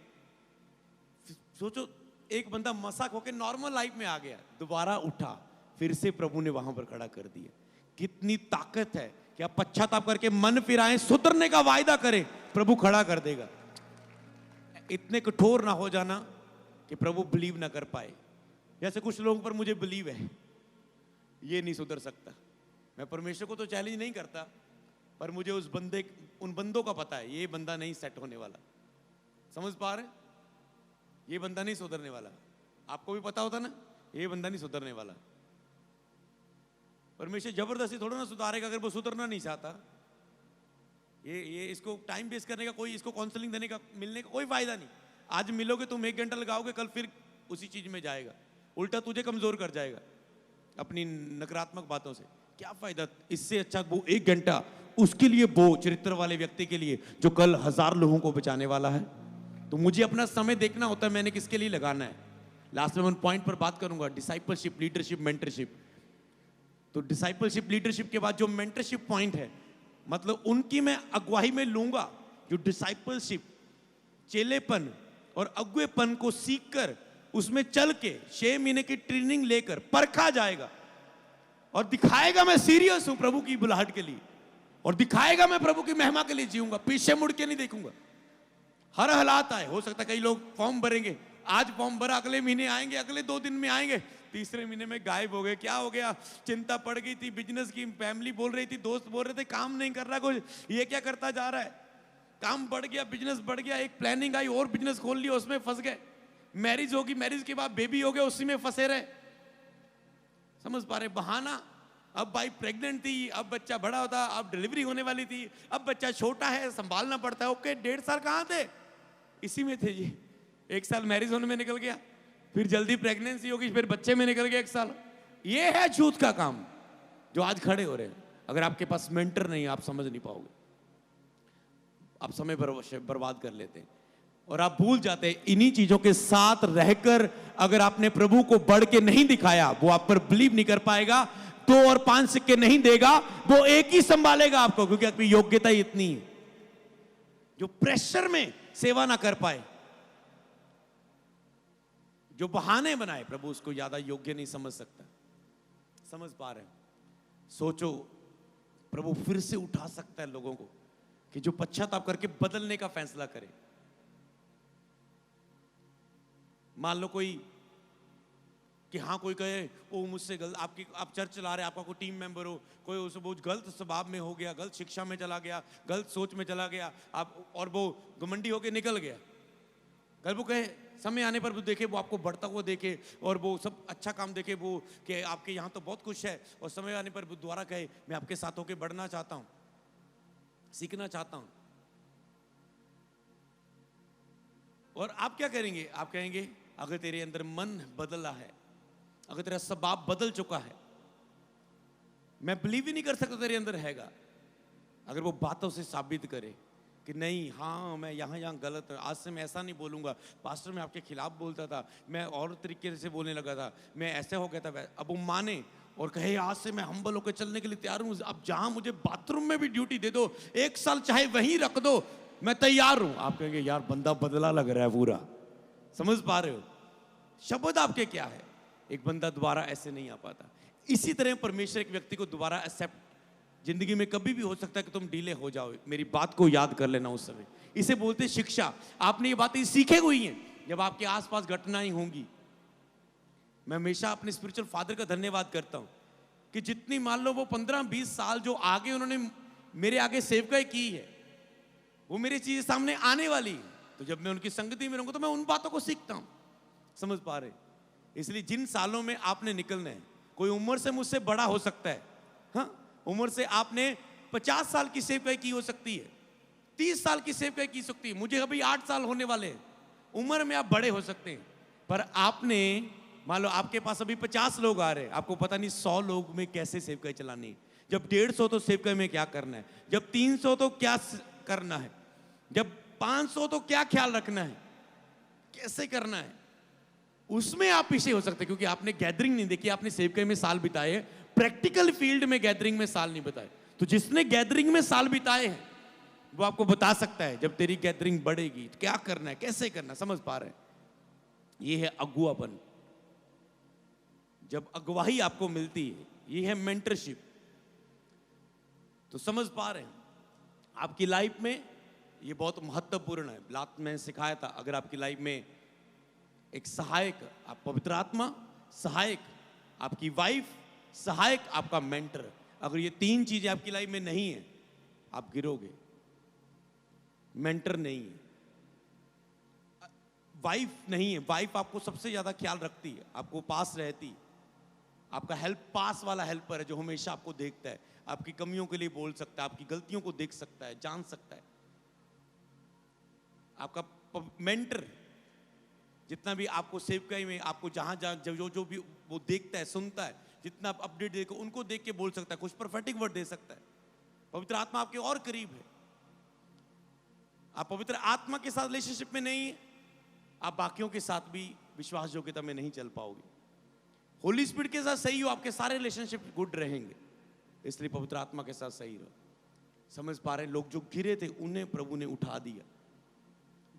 सोचो एक बंदा मसाक होकर नॉर्मल लाइफ में आ गया, दोबारा उठा, फिर से प्रभु ने वहां पर खड़ा कर दिया। कितनी ताकत है कि आप पश्चाताप करके मन फिराएं, सुधरने का वायदा करें, प्रभु खड़ा कर देगा। इतने कठोर ना हो जाना कि प्रभु बिलीव ना कर पाए। जैसे कुछ लोगों पर मुझे बिलीव है ये नहीं सुधर सकता, मैं परमेश्वर को तो चैलेंज नहीं करता, पर मुझे उन बंदों का पता है ये बंदा नहीं सेट होने वाला। समझ पा रहे? ये बंदा नहीं सुधरने वाला। आपको भी पता होता ना, ये बंदा नहीं सुधरने वाला। परमेश्वर जबरदस्ती थोड़ा ना सुधारेगा अगर वो सुधरना नहीं चाहता। ये इसको टाइम वेस्ट करने का कोई, इसको काउंसलिंग देने का, मिलने का कोई फायदा नहीं। आज मिलोगे तुम 1 घंटा लगाओगे, कल फिर उसी चीज में जाएगा, उल्टा तुझे कमजोर कर जाएगा अपनी नकारात्मक बातों से। क्या फायदा? इससे अच्छा वो 1 घंटा उसके लिए, वो चरित्र वाले व्यक्ति के लिए जो कल 1000 लोगों को बचाने वाला है। तो मुझे अपना समय देखना होता है मैंने किसके लिए लगाना है। लास्ट में मैं उन पॉइंट पर बात करूंगा, डिसाइपलशिप, लीडरशिप, मेंटरशिप। तो डिसाइपलशिप, लीडरशिप के बाद जो मेंटरशिप पॉइंट है, मतलब उनकी मैं अगुवाई में लूंगा। जो डिसाइपलशिप, चेलेपन और अगुवेपन को सीखकर उसमें चल के 6 महीने की ट्रेनिंग लेकर परखा जाएगा और दिखाएगा मैं सीरियस हूं प्रभु की बुलाहट के लिए, और दिखाएगा मैं प्रभु की महिमा के लिए जीऊंगा, पीछे मुड़ के नहीं देखूंगा। हर हालात आए, हो सकता है कई लोग फॉर्म भरेंगे, आज फॉर्म भरा, अगले महीने आएंगे, अगले 2 दिन में आएंगे, तीसरे महीने में गायब हो गए। क्या हो गया? चिंता पड़ गई थी, बिजनेस की, फैमिली बोल रही थी, दोस्त बोल रहे थे काम नहीं कर रहा कुछ, ये क्या करता जा रहा है। काम बढ़ गया, बिजनेस बढ़ गया, एक प्लानिंग आई और बिजनेस खोल लिया, उसमें फंस गए। मैरिज होगी, मैरिज के बाद बेबी हो गया, उसी में फंसे रहे। समझ पा रहे? बहाना। अब भाई प्रेग्नेंट थी, अब बच्चा बड़ा होता, अब डिलीवरी होने वाली थी, अब बच्चा छोटा है, संभालना पड़ता है। ओके, 1.5 साल कहां थे? इसी में थे जी। 1 साल मैरिज होने में निकल गया, फिर जल्दी प्रेगनेंसी होगी, फिर बच्चे में निकल गया 1 साल। ये है झूठ का काम जो आज खड़े हो रहे हैं। अगर आपके पास मेंटर नहीं, आप समझ नहीं पाओगे, आप समय बर्बाद कर लेते हैं और आप भूल जाते हैं। इन्हीं चीजों के साथ रहकर अगर आपने प्रभु को बढ़ के नहीं दिखाया, वो आप पर बिलीव नहीं कर पाएगा। 2 और 5 सिक्के नहीं देगा, वो एक ही संभालेगा आपको, क्योंकि आपकी योग्यता ही इतनी है। जो प्रेशर में सेवा ना कर पाए, जो बहाने बनाए, प्रभु उसको ज्यादा योग्य नहीं समझ सकता। समझ पा रहे हैं? सोचो, प्रभु फिर से उठा सकता है लोगों को कि जो पश्चाताप करके बदलने का फैसला करे। मान लो कोई कि हाँ, कोई कहे वो मुझसे गलत, आप चर्च चला रहे, आपका कोई टीम मेंबर हो, कोई उसे बहुत गलत स्वभाव में हो गया, गलत शिक्षा में चला गया, गलत सोच में चला गया, आप और वो घमंडी होके निकल गया। कल वो कहे, समय आने पर वो देखे, वो आपको बढ़ता हुआ देखे और वो सब अच्छा काम देखे, वो कि आपके यहाँ तो बहुत कुछ है, और समय आने पर वो दोबारा कहे मैं आपके साथ होके बढ़ना चाहता हूँ, सीखना चाहता हूँ। और आप क्या करेंगे? आप कहेंगे अगर तेरे अंदर मन बदला है, अगर तेरा स्वभाव बदल चुका है, मैं बिलीव ही नहीं कर सकता तेरे अंदर हैगा। अगर वो बातों से साबित करे कि नहीं, हाँ मैं यहाँ गलत, आज से मैं ऐसा नहीं बोलूंगा, पास्टर मैं आपके खिलाफ बोलता था, मैं और तरीके से बोलने लगा था, मैं ऐसे हो गया था। अब वो माने और कहे आज से मैं हम्बल होकर चलने के लिए तैयार हूँ, अब जहाँ मुझे बाथरूम में भी ड्यूटी दे दो, 1 साल चाहे वहीं रख दो, मैं तैयार हूँ। आप कहेंगे यार बंदा बदला लग रहा है पूरा। समझ पा रहे हो? शब्द आपके क्या है? एक बंदा दोबारा ऐसे नहीं आ पाता। इसी तरह परमेश्वर एक व्यक्ति को दोबारा एक्सेप्ट जिंदगी में कभी भी हो सकता है कि तुम डीले हो जाओ। मेरी बात को याद कर लेना उस समय। इसे बोलते शिक्षा। आपने ये बातें सीखे हुई हैं जब आपके आसपास घटनाएं होंगी। मैं हमेशा अपने स्पिरिचुअल फादर का धन्यवाद करता हूं कि जितनी मान लो वो 15-20 साल जो आगे उन्होंने मेरे आगे सेवकाई की है, वो मेरी चीज सामने आने वाली है। तो जब मैं उनकी संगति में रहूंगा तो मैं उन बातों को सीखता हूं। समझ पा रहे? इसलिए जिन सालों में आपने निकलना है, कोई उम्र से मुझसे बड़ा हो सकता है, हाँ, उम्र से आपने 50 साल की सेवकाई की हो सकती है, 30 साल की सेवकाई की सकती है, मुझे अभी 8 साल होने वाले हैं। उम्र में आप बड़े हो सकते हैं, पर आपने मान लो आपके पास अभी 50 लोग आ रहे हैं, आपको पता नहीं 100 लोग में कैसे सेवकाई चलानी है। जब 150 तो सेवकाई में क्या करना है, जब 300 तो क्या करना है, जब 500 तो क्या ख्याल रखना है, कैसे करना है, उसमें आप पीछे हो सकते, क्योंकि आपने गैदरिंग नहीं देखी, आपने सेवकाई में साल बिताए, प्रैक्टिकल फील्ड में गैदरिंग में साल नहीं बिताए। तो जिसने गैदरिंग में साल बिताए हैं वो आपको बता सकता है जब तेरी गैदरिंग बढ़ेगी तो क्या करना है, कैसे करना है। समझ पा रहे हैं? ये है अगुवापन, जब अगुवाही आपको मिलती है, ये है मेंटरशिप। तो समझ पा रहे हैं? आपकी लाइफ में ये बहुत महत्वपूर्ण है। लात में सिखाया था, अगर आपकी लाइफ में एक सहायक, आप पवित्र आत्मा, सहायक आपकी वाइफ, सहायक आपका मेंटर, अगर ये 3 चीजें आपकी लाइफ में नहीं है, आप गिरोगे। मेंटर नहीं है, वाइफ नहीं है, वाइफ आपको सबसे ज्यादा ख्याल रखती है, आपको पास रहती है, आपका हेल्प पास वाला हेल्पर है जो हमेशा आपको देखता है, आपकी कमियों के लिए बोल सकता है, आपकी गलतियों को देख सकता है, जान सकता है। आपका मेंटर जितना भी आपको सेवकाई में, आपको जहां जहां जो भी वो देखता है, सुनता है, जितना अपडेट देखो, उनको देख के बोल सकता है, कुछ प्रोफेटिक वर्ड दे सकता है। पवित्र आत्मा आपके और करीब है। आप पवित्र आत्मा के साथ रिलेशनशिप में नहीं है, आप बाकियों के साथ भी विश्वास योग्यता में नहीं चल पाओगे। होली स्पिरिट के साथ सही हो, आपके सारे रिलेशनशिप गुड रहेंगे, इसलिए पवित्र आत्मा के साथ सही रहो। समझ पा रहे हैं? लोग जो गिरे थे उन्हें प्रभु ने उठा दिया।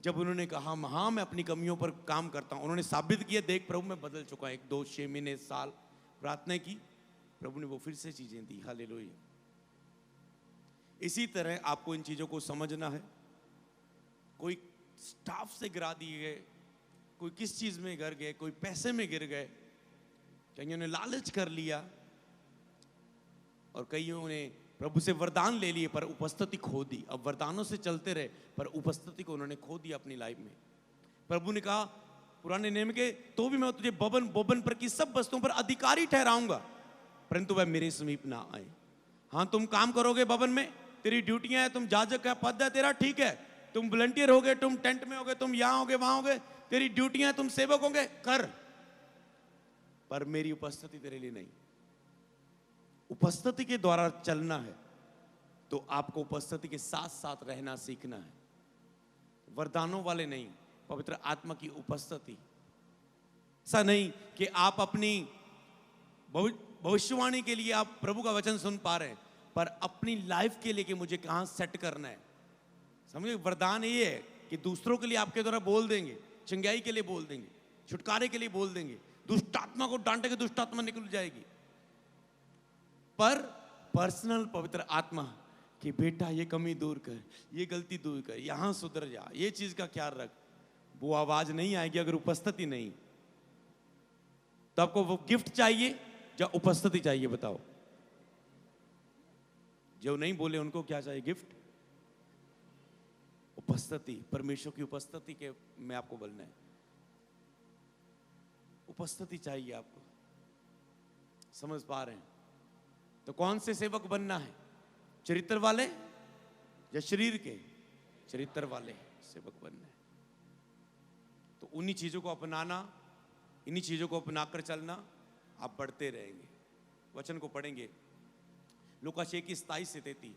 जब उन्होंने कहा हाँ मैं अपनी कमियों पर काम करता हूं, उन्होंने साबित किया, देख प्रभु मैं बदल चुका, 1 2 6 महीने साल प्रार्थना की, प्रभु ने वो फिर से चीजें दी। हालेलुया। इसी तरह आपको इन चीजों को समझना है। कोई स्टाफ से गिरा दिए गए, कोई किस चीज में गिर गए, कोई पैसे में गिर गए, कईयों ने लालच कर लिया और कईयों ने प्रभु से वरदान ले लिए पर उपस्थिति खो दी। अब वरदानों से चलते रहे पर उपस्थिति को उन्होंने खो दिया अपनी लाइफ में। प्रभु ने कहा पुराने नियम के, तो भी मैं तुझे बोबन पर की सब वस्तुओं पर अधिकारी ठहराऊंगा, परंतु वह मेरे समीप ना आए। हाँ तुम काम करोगे भवन में, तेरी ड्यूटियां हैं, तुम जाजक का पद है तेरा, ठीक है, तुम वॉलंटियर होगे, तुम टेंट में होगे, तुम यहां होगे वहां होगे, तेरी ड्यूटियां, तुम सेवक होंगे, कर, पर मेरी उपस्थिति तेरे लिए नहीं। उपस्थिति के द्वारा चलना है तो आपको उपस्थिति के साथ साथ रहना सीखना है, वरदानों वाले नहीं, पवित्र आत्मा की उपस्थिति। ऐसा नहीं कि आप अपनी भविष्यवाणी के लिए आप प्रभु का वचन सुन पा रहे हैं, पर अपनी लाइफ के लिए कि मुझे कहां सेट करना है। समझे? वरदान ये है कि दूसरों के लिए आपके द्वारा बोल देंगे, चंगाई के लिए बोल देंगे, छुटकारे के लिए बोल देंगे, दुष्ट आत्मा को डांटेंगे, दुष्ट आत्मा निकल जाएगी। पर पर्सनल पवित्र आत्मा कि बेटा ये कमी दूर कर, ये गलती दूर कर, यहां सुधर जा, ये चीज का ख्याल रख, वो आवाज नहीं आएगी अगर उपस्थिति नहीं। तो आपको वो गिफ्ट चाहिए या उपस्थिति चाहिए? बताओ। जो नहीं बोले उनको क्या चाहिए? गिफ्ट, उपस्थिति, परमेश्वर की उपस्थिति के में आपको बोलना है, उपस्थिति चाहिए आपको। समझ पा रहे हैं? तो कौन से सेवक बनना है? चरित्र वाले या शरीर के? चरित्र वाले सेवक बनना है। तो उन्हीं चीजों को अपनाना, इन्हीं चीजों को अपनाकर चलना, आप बढ़ते रहेंगे। वचन को पढ़ेंगे लूका 6:27-33।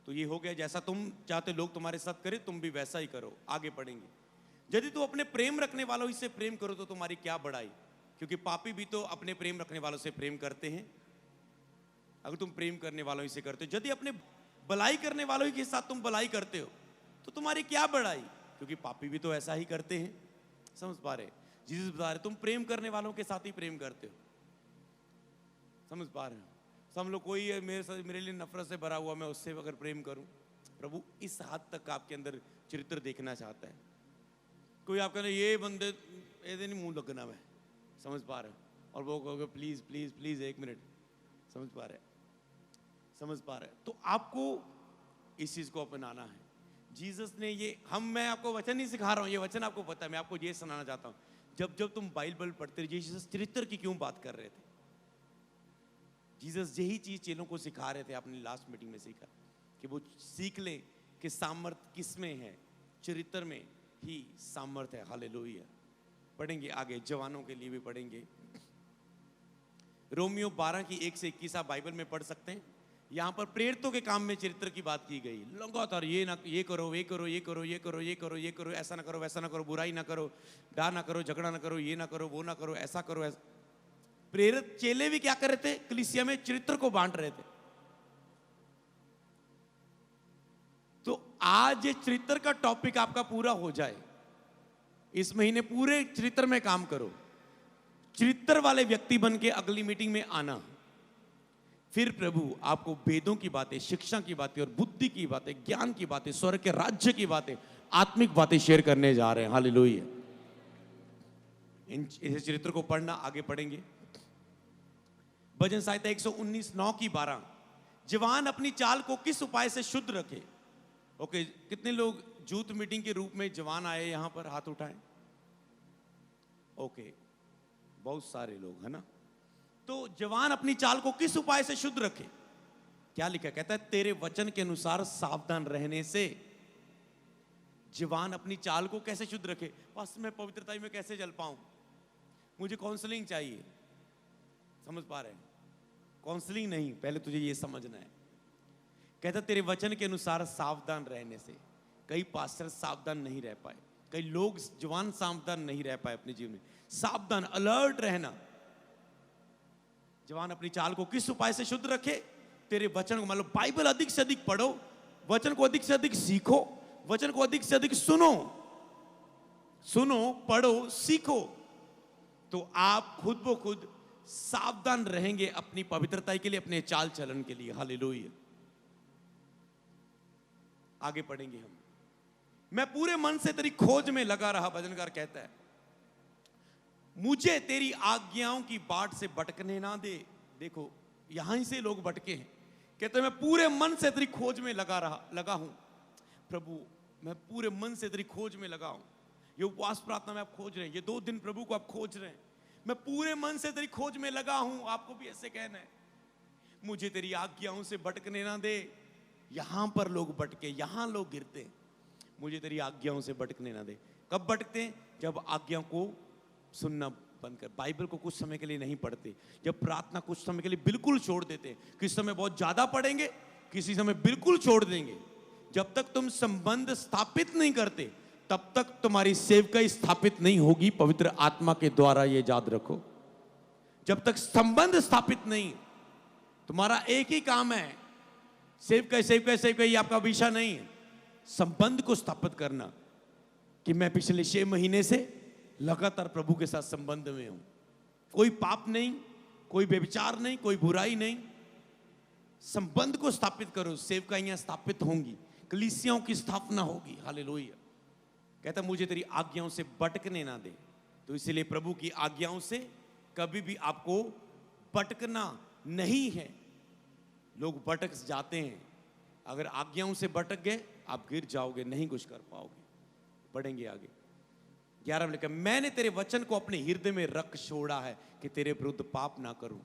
तो ये हो गया, जैसा तुम चाहते लोग तुम्हारे साथ करें तुम भी वैसा ही करो। आगे पढ़ेंगे, यदि तू अपने प्रेम रखने वालों ही से प्रेम करो तो तुम्हारी क्या बढ़ाई, क्योंकि पापी भी तो अपने प्रेम रखने वालों से प्रेम करते हैं। अगर तुम प्रेम करने वालों ही से करते हो, यदि अपने भलाई करने वालों ही के साथ तुम भलाई करते हो तो तुम्हारी क्या बढ़ाई, क्योंकि पापी भी तो ऐसा ही करते हैं। समझ पा रहे? जीसस बता रहे तुम प्रेम करने वालों के साथ ही प्रेम करते हो। समझ पा रहे हो? सब लोग, कोई है मेरे लिए नफरत से भरा हुआ, मैं उससे अगर प्रेम करूं, प्रभु इस हद तक आपके अंदर चरित्र देखना चाहता है। कोई आप कहते ये बंदे ऐसे नहीं मुंह लगना मैं, समझ पा रहे हो, और वो कहोगे प्लीज प्लीज प्लीज 1 मिनट, समझ पा रहे? समझ पा रहे? तो आपको इस चीज को अपनाना है। जीसस ने ये, मैं आपको वचन नहीं सिखा रहा हूं, ये वचन आपको पता है, मैं आपको ये सुनाना चाहता हूं। जब तुम बाइबल पढ़ते रहे, जीसस चरित्र की क्यों बात कर रहे थे? जीसस यही चीज चेलों को सिखा रहे थे। आपने लास्ट मीटिंग में सीखा कि वो सीख ले कि सामर्थ किसमें है, चरित्र में ही सामर्थ है। हालेलुया। पढ़ेंगे आगे, जवानों के लिए भी पढ़ेंगे। रोमियो 12 की 1 से 21 आप बाइबल में पढ़ सकते हैं। यहाँ पर प्रेरितों के काम में चरित्र की बात की गई। लगातार ये ना, ये करो, ये करो, ये करो, ये करो, ये करो, ये करो, ऐसा ना करो, वैसा ना करो, बुराई ना करो, डा ना करो, झगड़ा ना करो, ये ना करो, वो ना करो, ऐसा करो, ऐसा। प्रेरित चेले भी क्या कर रहे थे? कलीसिया में चरित्र को बांट रहे थे। तो आज ये चरित्र का टॉपिक आपका पूरा हो जाए, इस महीने पूरे चरित्र में काम करो, चरित्र वाले व्यक्ति बन के अगली मीटिंग में आना। फिर प्रभु आपको वेदों की बातें, शिक्षा की बातें और बुद्धि की बातें, ज्ञान की बातें, स्वर्ग के राज्य की बातें, आत्मिक बातें शेयर करने जा रहे हैं। हालेलुया। इन चरित्र को पढ़ना, आगे पढ़ेंगे। भजन संहिता 119:9-12। जवान अपनी चाल को किस उपाय से शुद्ध रखे। ओके, कितने लोग जूथ मीटिंग के रूप में जवान आए यहां पर? हाथ उठाएं। ओके, बहुत सारे लोग, है ना। तो जवान अपनी चाल को किस उपाय से शुद्ध रखे? क्या लिखा? कहता है तेरे वचन के अनुसार सावधान रहने से। जवान अपनी चाल को कैसे शुद्ध रखे? बस मैं पवित्रता में कैसे चल पाऊं? मुझे काउंसलिंग चाहिए। समझ पा रहे हैं? काउंसलिंग नहीं, पहले तुझे ये समझना है। कहता तेरे वचन के अनुसार सावधान रहने से। कई पास्टर सावधान नहीं रह पाए, कई लोग जवान सावधान नहीं रह पाए अपने जीवन में। सावधान, अलर्ट रहना। जवान अपनी चाल को किस उपाय से शुद्ध रखे? तेरे वचन को, मतलब बाइबल अधिक से अधिक पढ़ो, वचन को अधिक से अधिक सीखो, वचन को अधिक से अधिक सुनो, पढ़ो, सीखो। तो आप खुद ब खुद सावधान रहेंगे अपनी पवित्रता के लिए, अपने चाल चलन के लिए। हालेलुया। आगे पढ़ेंगे हम। मैं पूरे मन से तेरी खोज में लगा रहा, भजनकार कहता है। मुझे तेरी आज्ञाओं की बाट से भटकने ना दे। देखो, यहां से लोग भटके हैं। कहते मैं पूरे मन से तेरी खोज में लगा हूं। प्रभु, मैं पूरे मन से तेरी खोज में लगा हूं। ये उपवास प्रार्थना में आप खोज रहे हैं, ये 2 दिन प्रभु को आप खोज रहे हैं। मैं पूरे मन से तेरी खोज में लगा हूं। आपको भी ऐसे कहना है, मुझे तेरी आज्ञाओं से भटकने ना दे। यहां पर लोग भटके, यहां लोग गिरते। मुझे तेरी आज्ञाओं से भटकने ना दे। कब भटकते हैं? जब आज्ञाओं को सुनना बंद कर, बाइबल को कुछ समय के लिए नहीं पढ़ते, जब प्रार्थना कुछ समय के लिए बिल्कुल छोड़ देते। किस समय बहुत ज्यादा पढ़ेंगे, किसी समय बिल्कुल छोड़ देंगे। जब तक तुम संबंध स्थापित नहीं करते, तब तक तुम्हारी सेवकाई स्थापित नहीं होगी पवित्र आत्मा के द्वारा। ये याद रखो, जब तक संबंध स्थापित नहीं, तुम्हारा एक ही काम है, सेवकाई आपका विषय नहीं है। संबंध को स्थापित करना कि मैं पिछले 6 महीने से लगातार प्रभु के साथ संबंध में हूं। कोई पाप नहीं, कोई व्यभिचार नहीं, कोई बुराई नहीं। संबंध को स्थापित करो, सेवकाइयां स्थापित होंगी, कलीसियाओं की स्थापना होगी। हालेलुया। कहता मुझे तेरी आज्ञाओं से भटकने ना दे। तो इसलिए प्रभु की आज्ञाओं से कभी भी आपको भटकना नहीं है। लोग भटक जाते हैं, अगर आज्ञाओं से भटक गए आप गिर जाओगे, नहीं कुछ कर पाओगे। बढ़ेंगे आगे। 11 में लिखा, मैंने तेरे वचन को अपने हृदय में रख छोड़ा है कि तेरे विरुद्ध पाप ना करूं।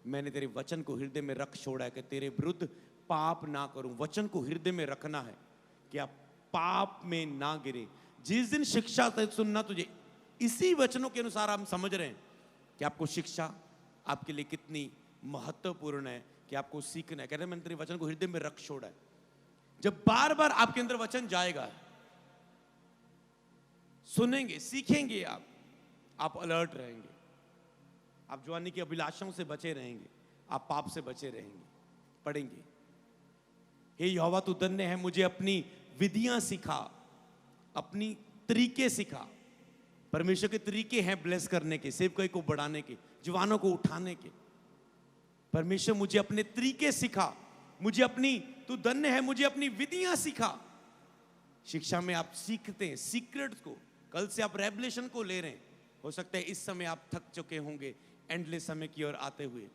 मैंने तेरे वचन को हृदय में रख छोड़ा है कि तेरे विरुद्ध पाप ना करूं। वचन को हृदय में रखना है कि आप पाप में ना गिरे। जिस दिन शिक्षा सुनना, तुझे इसी वचनों के अनुसार हम समझ रहे हैं कि आपको शिक्षा आपके लिए कितनी महत्वपूर्ण है, कि आपको सीखना है। कहते हैं मैंने तेरे वचन को हृदय में रख छोड़ा है। जब बार बार आपके अंदर वचन जाएगा, सुनेंगे, सीखेंगे, आप अलर्ट रहेंगे, आप जवानी की अभिलाषाओं से बचे रहेंगे, आप पाप से बचे रहेंगे। पढ़ेंगे, हे यहोवा तू धन्य है, मुझे अपनी विधियां सिखा, अपनी तरीके सिखा। परमेश्वर के तरीके हैं ब्लेस करने के, सेवकाई को बढ़ाने के, जवानों को उठाने के। परमेश्वर मुझे अपने तरीके सिखा, मुझे अपनी, तू धन्य है, मुझे अपनी विधियां सिखा। शिक्षा में आप सीखते हैं सीक्रेट्स को। कल से आप रेवलेशन को ले रहे हैं। हो सकता है इस समय आप थक चुके होंगे एंडलेस समय की ओर आते हुए,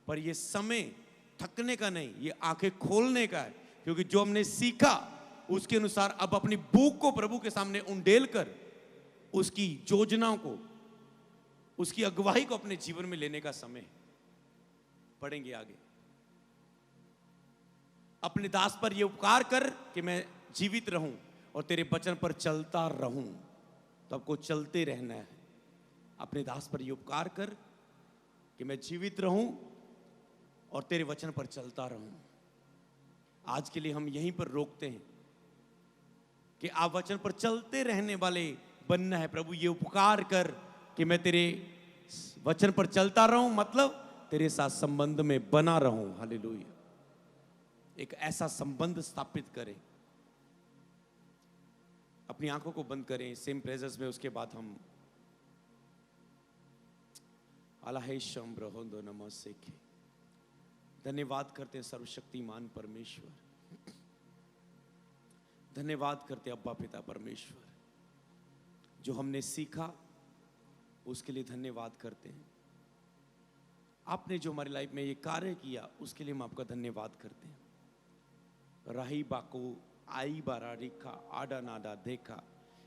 पर यह समय थकने का नहीं, ये आंखें खोलने का है। क्योंकि जो हमने सीखा उसके अनुसार अब अपनी भूख को प्रभु के सामने उंडेल कर उसकी योजनाओं को, उसकी अगुवाई को अपने जीवन में लेने का समय है। पढ़ेंगे आगे। अपने दास पर यह उपकार कर कि मैं जीवित रहूं और तेरे वचन पर चलता रहूं। तो आपको चलते रहना है। अपने दास पर यह उपकार कर कि मैं जीवित रहूं और तेरे वचन पर चलता रहूं। आज के लिए हम यहीं पर रोकते हैं कि आप वचन पर चलते रहने वाले बनना है। प्रभु ये उपकार कर कि मैं तेरे वचन पर चलता रहूं, मतलब तेरे साथ संबंध में बना रहूं। हालेलुया। एक ऐसा संबंध स्थापित करें। अपनी आंखों को बंद करें सेम प्रेजेंस में। उसके बाद हम अलाहेशम ब्रहोंदो नमस्ते के धन्यवाद करते हैं सर्वशक्तिमान परमेश्वर। धन्यवाद करते अब्बा पिता परमेश्वर, जो हमने सीखा उसके लिए धन्यवाद करते हैं। आपने जो हमारी लाइफ में ये कार्य किया उसके लिए हम आपका धन्यवाद करते हैं। राही बाको आई बारा रिखा आडा नाडा देखा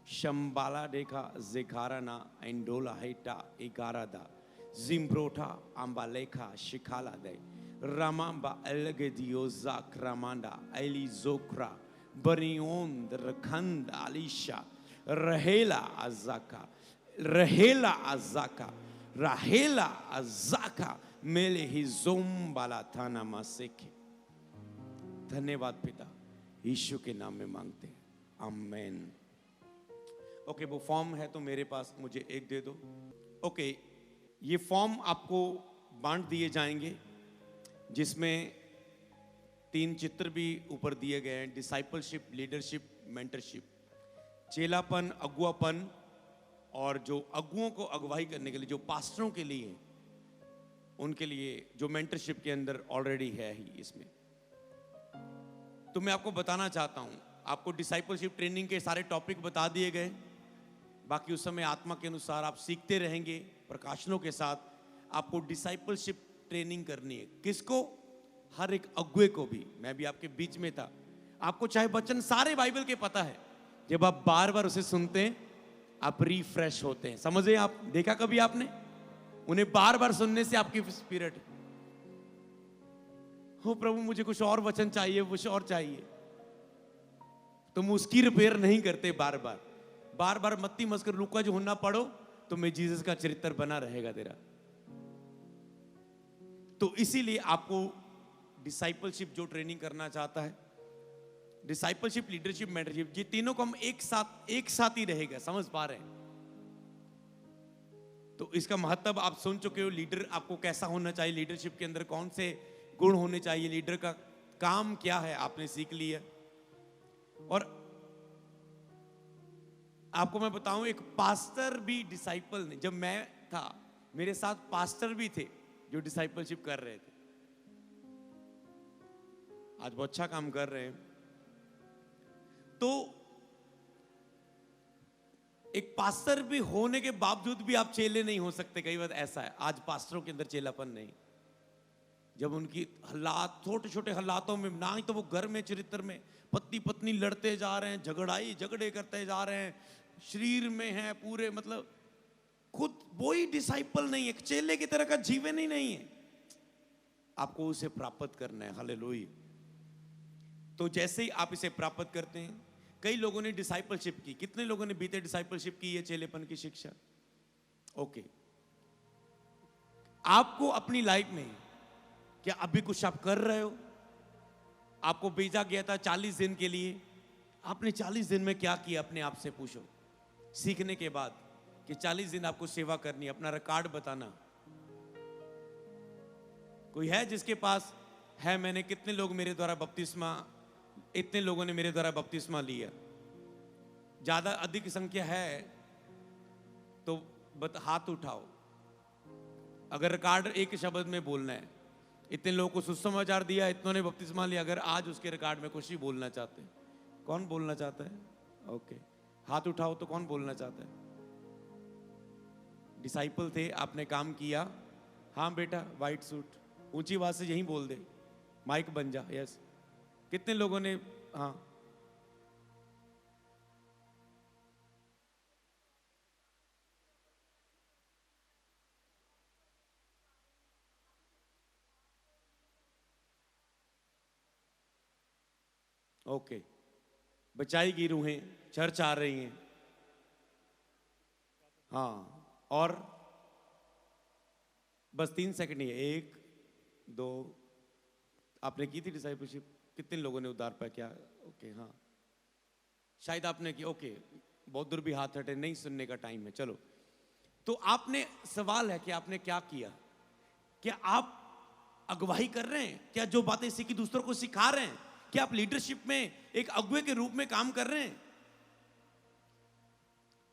शंबाला देखा जेखारा ना एंडोला हेटा एगारादा जिम्ब्रोटा आंबालेखा शिखाला दे रामांबा एलगेदियो जाक रामांडा एली जोक्रा बरियोन रखंद आलिशा रहेला अजाका रहेला अजाका रहेला अजाका मेले ही जोम्बाला थाना मासेके। धन्यवाद पिता, यीशु के नाम में मांगते हैं, आमेन। ओके, वो फॉर्म है तो मेरे पास, मुझे एक दे दो। ओके, ये फॉर्म आपको बांट दिए जाएंगे जिसमें 3 चित्र भी ऊपर दिए गए हैं। Discipleship, leadership, mentorship. चेलापन, अगुवापन, और जो अगुओं को अगुवाई करने के लिए, जो पास्टरों के लिए, उनके लिए जो मेंटरशिप के अंदर ऑलरेडी है ही इसमें। तो मैं आपको बताना चाहता हूं, आपको डिसाइपलशिप ट्रेनिंग के सारे टॉपिक बता दिए गए। बाकी उस समय आत्मा के अनुसार आप सीखते रहेंगे प्रकाशनों के साथ। आपको डिसाइपलशिप ट्रेनिंग करनी है। किसको? हर एक अगुए को भी। मैं भी आपके बीच में था। आपको चाहे वचन सारे बाइबल के पता है, जब आप बार बार उसे सुनते हैं आप रिफ्रेश होते हैं। समझे आप? देखा कभी आपने? उन्हें बार बार सुनने से आपकी स्पिरिट, हो प्रभु मुझे कुछ और वचन चाहिए, कुछ और चाहिए, तुम उसकी रिपेयर नहीं करते। बार बार बार बार मत्ती मस्कर लूका जो होना पढ़ो, तो मैं जीसस का चरित्र बना रहेगा तेरा। तो इसीलिए आपको डिसाइपलशिप जो ट्रेनिंग करना चाहता है, डिसाइपलशिप, लीडरशिप, मेंटरशिप, ये तीनों को हम एक साथ ही रहेगा। समझ पा रहे हैं? तो इसका महत्व आप सुन चुके हो। लीडर आपको कैसा होना चाहिए, लीडरशिप के अंदर कौन से गुण होने चाहिए, लीडर का काम क्या है, आपने सीख लिया। और आपको मैं बताऊं, एक पास्टर भी डिसाइपल ने, जब मैं था मेरे साथ पास्टर भी थे जो डिसाइपलशिप कर रहे थे। आज बहुत अच्छा काम कर रहे हैं। तो एक पास्टर भी होने के बावजूद भी आप चेले नहीं हो सकते। कई बार ऐसा है, आज पास्टरों के अंदर चेलापन नहीं। जब उनकी हालात, छोटे छोटे हालातों में, ना ही तो वो घर में चरित्र में पति पत्नी लड़ते जा रहे हैं, झगड़े करते जा रहे हैं, शरीर में है पूरे, मतलब खुद वही डिसाइपल नहीं है, एक चेले की तरह का जीवन ही नहीं है। आपको उसे प्राप्त करना है। हालेलुया। तो जैसे ही आप इसे प्राप्त करते हैं, कई लोगों ने डिसाइपलशिप की। कितने लोगों ने बीते डिसाइपलशिप की है, चेलेपन की शिक्षा? ओके, आपको अपनी लाइफ में क्या अभी कुछ आप कर रहे हो? आपको भेजा गया था 40 दिन के लिए, आपने 40 दिन में क्या किया? अपने आप से पूछो। सीखने के बाद कि 40 दिन आपको सेवा करनी है, अपना रिकॉर्ड बताना। कोई है जिसके पास है? मैंने, कितने लोग मेरे द्वारा बपतिस्मा, इतने लोगों ने मेरे द्वारा बपतिस्मा लिया। ज्यादा अधिक संख्या है तो हाथ उठाओ। अगर रिकॉर्ड एक शब्द में बोलना है, इतने लोगों को सुसमाचार दिया, इतनों ने बपतिस्मा लिया, अगर आज उसके रिकॉर्ड में कुछ ही बोलना चाहते हैं, कौन बोलना चाहता है? ओके, हाथ उठाओ। तो कौन बोलना चाहता है? डिसाइपल थे, आपने काम किया। हाँ बेटा, व्हाइट सूट, ऊंची आवाज से यही बोल दे, माइक बन जा। यस, कितने लोगों ने? हाँ, ओके। बचाई की रूहें चर्च आ रही हैं। हाँ, और बस 3 सेकंड ही है। 1 2। आपने की थी डिसाइपलशिप? कितने लोगों ने उद्धार पाया? क्या? ओके, हाँ, शायद आपने की। ओके, बहुत दूर भी हाथ हटे, नहीं सुनने का टाइम है। चलो, तो आपने, सवाल है कि आपने क्या किया? क्या आप अगुवाई कर रहे हैं? क्या जो बातें सीखी दूसरों को सिखा रहे हैं? क्या आप लीडरशिप में एक अगुवे के रूप में काम कर रहे हैं?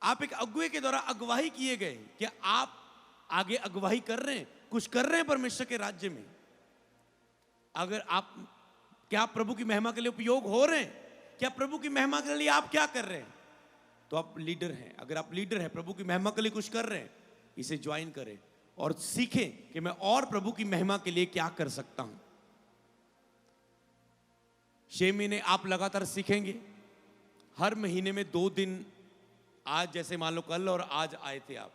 आप एक अगुवे के द्वारा अगुवाई किए गए, क्या आप आगे अगुवाई कर रहे हैं? कुछ कर रहे हैं परमेश्वर के राज्य में? अगर आप, क्या आप प्रभु की महिमा के लिए उपयोग हो रहे हैं? क्या प्रभु की महिमा के लिए आप क्या कर रहे हैं? तो आप लीडर हैं। अगर आप लीडर हैं, प्रभु की महिमा के लिए कुछ कर रहे हैं, इसे ज्वाइन करें और सीखें कि मैं और प्रभु की महिमा के लिए क्या कर सकता हूं। 6 महीने आप लगातार सीखेंगे। हर महीने में 2 दिन, आज जैसे मान लो कल और आज आए थे आप,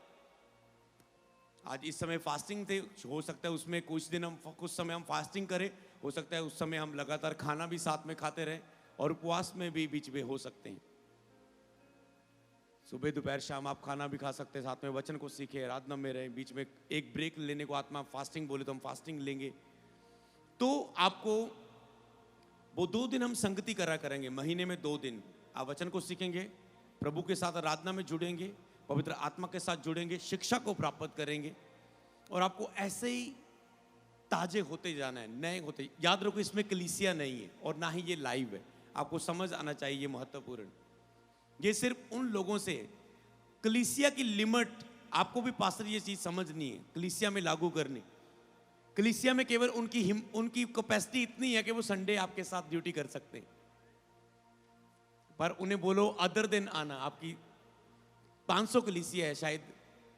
आज इस समय फास्टिंग थे, हो सकता है उसमें कुछ दिन हम, कुछ समय हम फास्टिंग करें, हो सकता है उस समय हम लगातार खाना भी साथ में खाते रहें, और उपवास में भी बीच में हो सकते हैं। सुबह दोपहर शाम आप खाना भी खा सकते हैं, साथ में वचन को सीखे, आराधना में रहे, बीच में एक ब्रेक लेने को आत्मा फास्टिंग बोले तो हम फास्टिंग लेंगे। तो आपको वो 2 दिन हम संगति करा करेंगे, महीने में 2 दिन आप वचन को सीखेंगे, प्रभु के साथ आराधना में जुड़ेंगे, पवित्र आत्मा के साथ जुड़ेंगे, शिक्षा को प्राप्त करेंगे, और आपको ऐसे ही ताजे होते जाना है, नए होते। याद रखो, इसमें कलीसिया नहीं है और ना ही ये लाइव है। आपको समझ आना चाहिए, ये महत्वपूर्ण। ये सिर्फ उन लोगों से, कलीसिया की लिमिट, आपको भी पास्टर ये चीज समझनी है, कलीसिया में लागू करनी। कलीसिया में केवल उनकी कैपेसिटी इतनी है कि वो संडे आपके साथ ड्यूटी कर सकते हैं, पर उन्हें बोलो अदर दिन आना। आपकी 500 कलीसिया है, शायद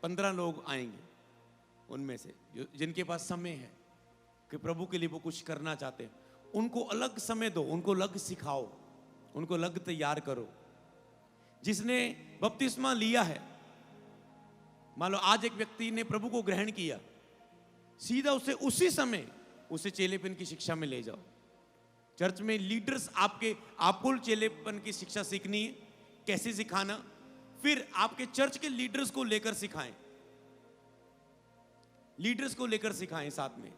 15 लोग आएंगे उनमें से जिनके पास समय है कि प्रभु के लिए वो कुछ करना चाहते हैं। उनको अलग समय दो, उनको अलग सिखाओ, उनको अलग तैयार करो। जिसने बपतिस्मा लिया है, मान लो आज एक व्यक्ति ने प्रभु को ग्रहण किया, सीधा उसे उसी समय उसे चेलेपन की शिक्षा में ले जाओ। चर्च में लीडर्स आपको चेलेपन की शिक्षा सीखनी है, कैसे सिखाना, फिर आपके चर्च के लीडर्स को लेकर सिखाएं, लीडर्स को लेकर सिखाएं साथ में।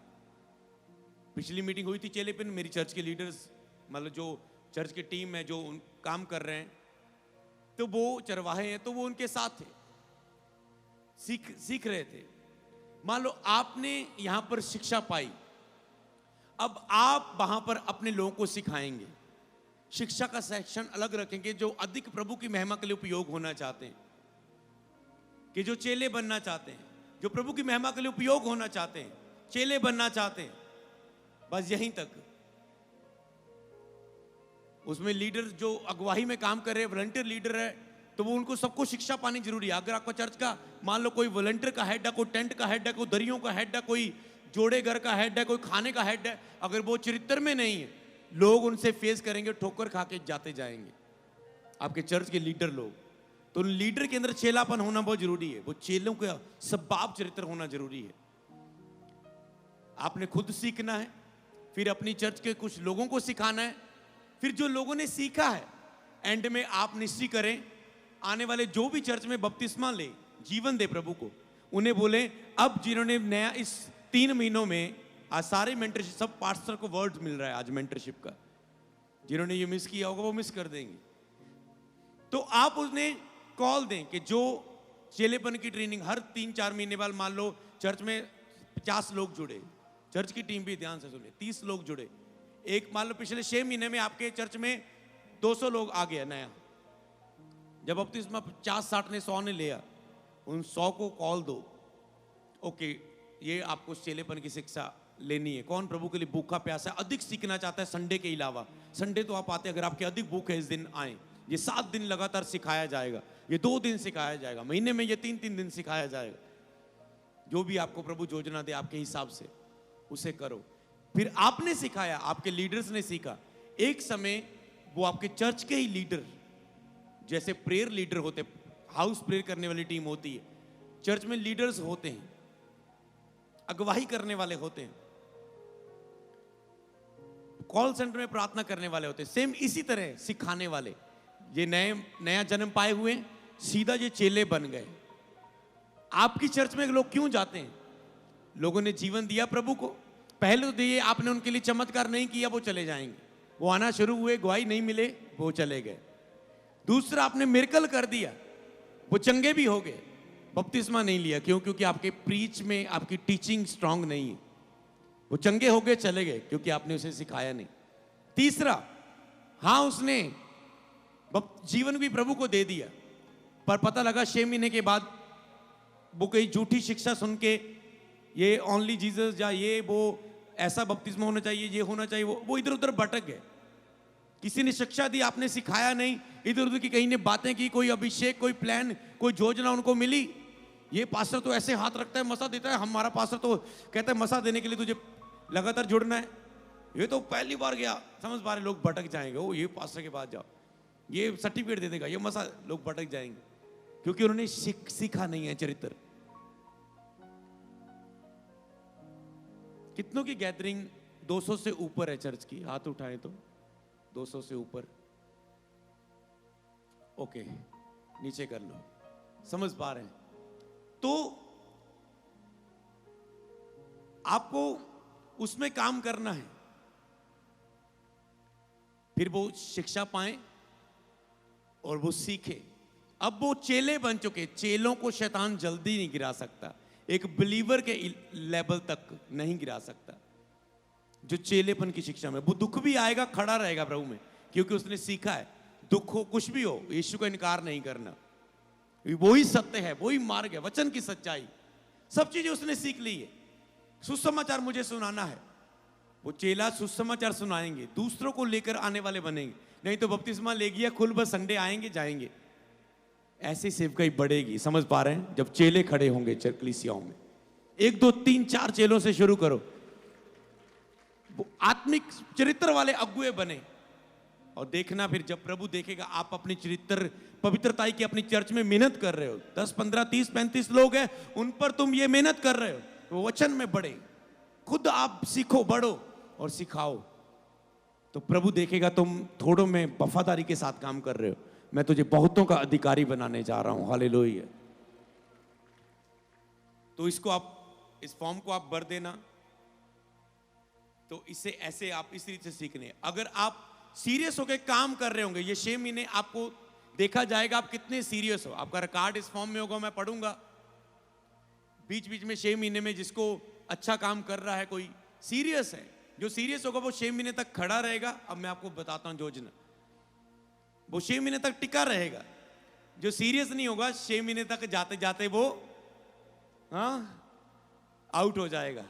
पिछली मीटिंग हुई थी चेलेपन, मेरी चर्च के लीडर्स, मतलब जो चर्च की टीम है जो काम कर रहे हैं, तो वो चरवाहे हैं, तो वो उनके साथ थे, सीख रहे थे। मान लो आपने यहां पर शिक्षा पाई, अब आप वहां पर अपने लोगों को सिखाएंगे। शिक्षा का सेक्शन अलग रखेंगे जो अधिक प्रभु की महिमा के लिए उपयोग होना चाहते हैं, कि जो चेले बनना चाहते हैं, जो प्रभु की महिमा के लिए उपयोग होना चाहते हैं, चेले बनना चाहते हैं, बस यहीं तक। उसमें लीडर जो अगुवाई में काम कर रहे हैं, वॉलंटियर लीडर है, तो वो उनको सबको शिक्षा पानी जरूरी है। अगर आपका चर्च का मान लो कोई वॉलंटियर का हेड है, कोई टेंट का हेड है, कोई दरियों का हेड है, कोई जोड़े घर का हेड है, कोई खाने का हेड है, अगर वो चरित्र में नहीं है, लोग उनसे फेस करेंगे, ठोकर खा के जाते जाएंगे आपके चर्च के लीडर लोग। तो लीडर के अंदर चेलापन होना बहुत जरूरी है, वो चेलों का सबाब चरित्र होना जरूरी है। आपने खुद सीखना है, फिर अपनी चर्च के कुछ लोगों को सिखाना है, फिर जो लोगों ने सीखा है एंड में आप निश्चय करें, आने वाले जो भी चर्च में बपतिस्मा ले, जीवन दे प्रभु को, उन्हें बोले अब जिन्होंने नया इस 3 महीनों में, आज सारे मेंटरशिप, सब पास्टर को वर्ड मिल रहा है आज मेंटरशिप का, जिन्होंने ये मिस किया होगा वो मिस कर देंगे। तो आप उन्हें कॉल दें कि जो चेलेपन की ट्रेनिंग हर 3-4 महीने बाद, मान लो चर्च में 50 लोग जुड़े, चर्च की टीम भी ध्यान से सुने, 30 लोग जुड़े, एक मान लो पिछले 6 महीने में आपके चर्च में 200 लोग आ गया नया, जब अब तो इसमें 50-60 ने 100 ने लिया, उन 100 को कॉल दो, ओके ये आपको चेलेपन की शिक्षा लेनी है। कौन प्रभु के लिए भूखा प्यासा है, अधिक सीखना चाहता है संडे के अलावा, संडे तो आप आते, अगर आपके अधिक भूख है इस दिन आए, ये 7 दिन लगातार सिखाया जाएगा, ये 2 दिन सिखाया जाएगा, महीने में ये 3-3 दिन सिखाया जाएगा। जो भी आपको प्रभु योजना दे आपके हिसाब से उसे करो। फिर आपने सिखाया, आपके लीडर्स ने सीखा, एक समय वो आपके चर्च के ही लीडर, जैसे प्रेयर लीडर होते, हाउस प्रेयर करने वाली टीम होती है, चर्च में लीडर्स होते हैं, अगुवाई करने वाले होते हैं, कॉल सेंटर में प्रार्थना करने वाले होते हैं, सेम इसी तरह सिखाने वाले। ये नया जन्म पाए हुए सीधा ये चेले बन गए। आपकी चर्च में लोग क्यों जाते हैं? लोगों ने जीवन दिया प्रभु को, पहले तो दिए, आपने उनके लिए चमत्कार नहीं किया, वो चले जाएंगे। वो आना शुरू हुए, गवाही नहीं मिले, वो चले गए। दूसरा, आपने मिरेकल कर दिया, वो चंगे भी हो गए, बपतिस्मा नहीं लिया। क्यों? क्योंकि आपके प्रीच में आपकी टीचिंग स्ट्रांग नहीं है। वो चंगे हो गए, चले गए, क्योंकि आपने उसे सिखाया नहीं। तीसरा, हाँ उसने जीवन भी प्रभु को दे दिया, पर पता लगा 6 महीने के बाद वो कई झूठी शिक्षा सुन के, ये ओनली जीसस या ये वो ऐसा बपतिस्मा होना चाहिए, ये होना चाहिए, वो इधर उधर भटक गए। किसी ने शिक्षा दी, आपने सिखाया नहीं, इधर उधर की कहीं ने बातें की, कोई अभिषेक, कोई प्लान, कोई योजना उनको मिली। ये पास्टर तो ऐसे हाथ रखता है, मसा देता है, हमारा पास्टर तो कहता है मसा देने के लिए तुझे लगातार जुड़ना है। ये तो पहली बार गया, समझ पा रहे, लोग भटक जाएंगे। ओ, ये पास्टर के पास जाओ, ये सर्टिफिकेट दे देगा, ये मसा, लोग भटक जाएंगे, क्योंकि उन्होंने सीखा नहीं है चरित्र। कितनों की गैदरिंग 200 से ऊपर है चर्च की? हाथ उठाएं तो 200 से ऊपर। ओके, नीचे कर लो, समझ पा रहे हैं? तो आपको उसमें काम करना है, फिर वो शिक्षा पाए और वो सीखे। अब वो चेले बन चुके, चेलों को शैतान जल्दी नहीं गिरा सकता, एक बिलीवर के लेवल तक नहीं गिरा सकता। जो चेलेपन की शिक्षा में, वो दुख भी आएगा, खड़ा रहेगा प्रभु में, क्योंकि उसने सीखा है। दुख हो, कुछ भी हो, यीशु का इनकार नहीं करना। वही सत्य है, वही मार्ग है, वचन की सच्चाई, सब चीजें उसने सीख ली है। सुसमाचार मुझे सुनाना है, वो चेला सुसमाचार सुनाएंगे, दूसरों को लेकर आने वाले बनेंगे। नहीं तो बपतिस्मा ले गया, खुल बस संडे आएंगे जाएंगे। ऐसी सेवकाई बढ़ेगी, समझ पा रहे हैं? जब चेले खड़े होंगे कलीसियाओं में, 1 2 3 4 चेलों से शुरू करो, वो आत्मिक चरित्र वाले अगुए बने। और देखना, फिर जब प्रभु देखेगा आप अपनी चरित्र पवित्रता की अपनी चर्च में मेहनत कर रहे हो, 10 15 30 35 लोग हैं, उन पर तुम ये मेहनत कर रहे हो, वो वचन में बढ़े, खुद आप सीखो, बढ़ो और सिखाओ, तो प्रभु देखेगा तुम थोड़ों में वफादारी के साथ काम कर रहे हो। मैं तुझे बहुतों का अधिकारी बनाने जा रहा हूं। हालेलुया। तो इसको आप, इस फॉर्म को आप भर देना। तो इसे ऐसे आप इस रीति से सीखने, अगर आप सीरियस होकर काम कर रहे होंगे, ये 6 महीने आपको देखा जाएगा आप कितने सीरियस हो। आपका रिकॉर्ड इस फॉर्म में होगा, मैं पढ़ूंगा बीच बीच में 6 महीने में। जिसको अच्छा काम कर रहा है, कोई सीरियस है, जो सीरियस होगा वो 6 महीने तक खड़ा रहेगा। अब मैं आपको बताता हूं योजना, वो 6 महीने तक टिका रहेगा। जो सीरियस नहीं होगा, 6 महीने तक जाते जाते वो आउट हो जाएगा।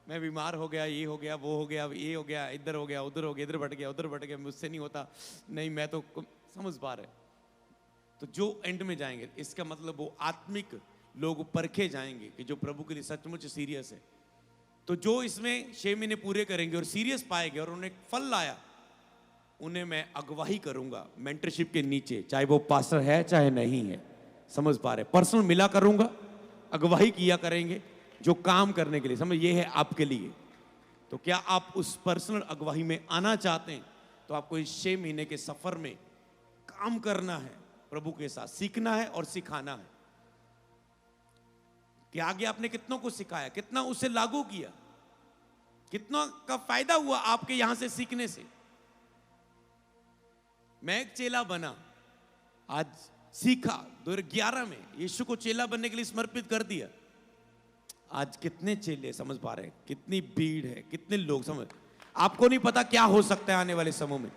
मैं बीमार हो गया, ये हो गया, वो हो गया, ये हो गया, इधर हो गया, उधर हो गया, इधर भट गया, उधर भट गया, मुझसे नहीं होता, नहीं मैं तो, समझ पा रहे? तो जो एंड में जाएंगे, इसका मतलब वो आत्मिक लोग परखे जाएंगे कि जो प्रभु के लिए सचमुच सीरियस है। तो जो इसमें 6 महीने पूरे करेंगे और सीरियस पाएंगे और उन्हें फल लाया, उन्हें मैं अगवाही करूंगा मेंटरशिप के नीचे, चाहे वो पास्टर है चाहे नहीं है। समझ पा रहे? पर्सनल मिला करूंगा, अगवाही किया करेंगे, जो काम करने के लिए, समझ, ये है आपके लिए। तो क्या आप उस पर्सनल अगवाही में आना चाहते हैं? तो आपको इस 6 महीने के सफर में काम करना है, प्रभु के साथ सीखना है और सिखाना है कि आगे आपने कितनों को सिखाया, कितना उसे लागू किया, कितना का फायदा हुआ आपके यहां से सीखने से। मैं एक चेला बना, आज सीखा, 2011 में यीशु को चेला बनने के लिए समर्पित कर दिया। आज कितने चेले, समझ पा रहे हैं? कितनी भीड़ है, कितने लोग, समझ, आपको नहीं पता क्या हो सकता है आने वाले समय में,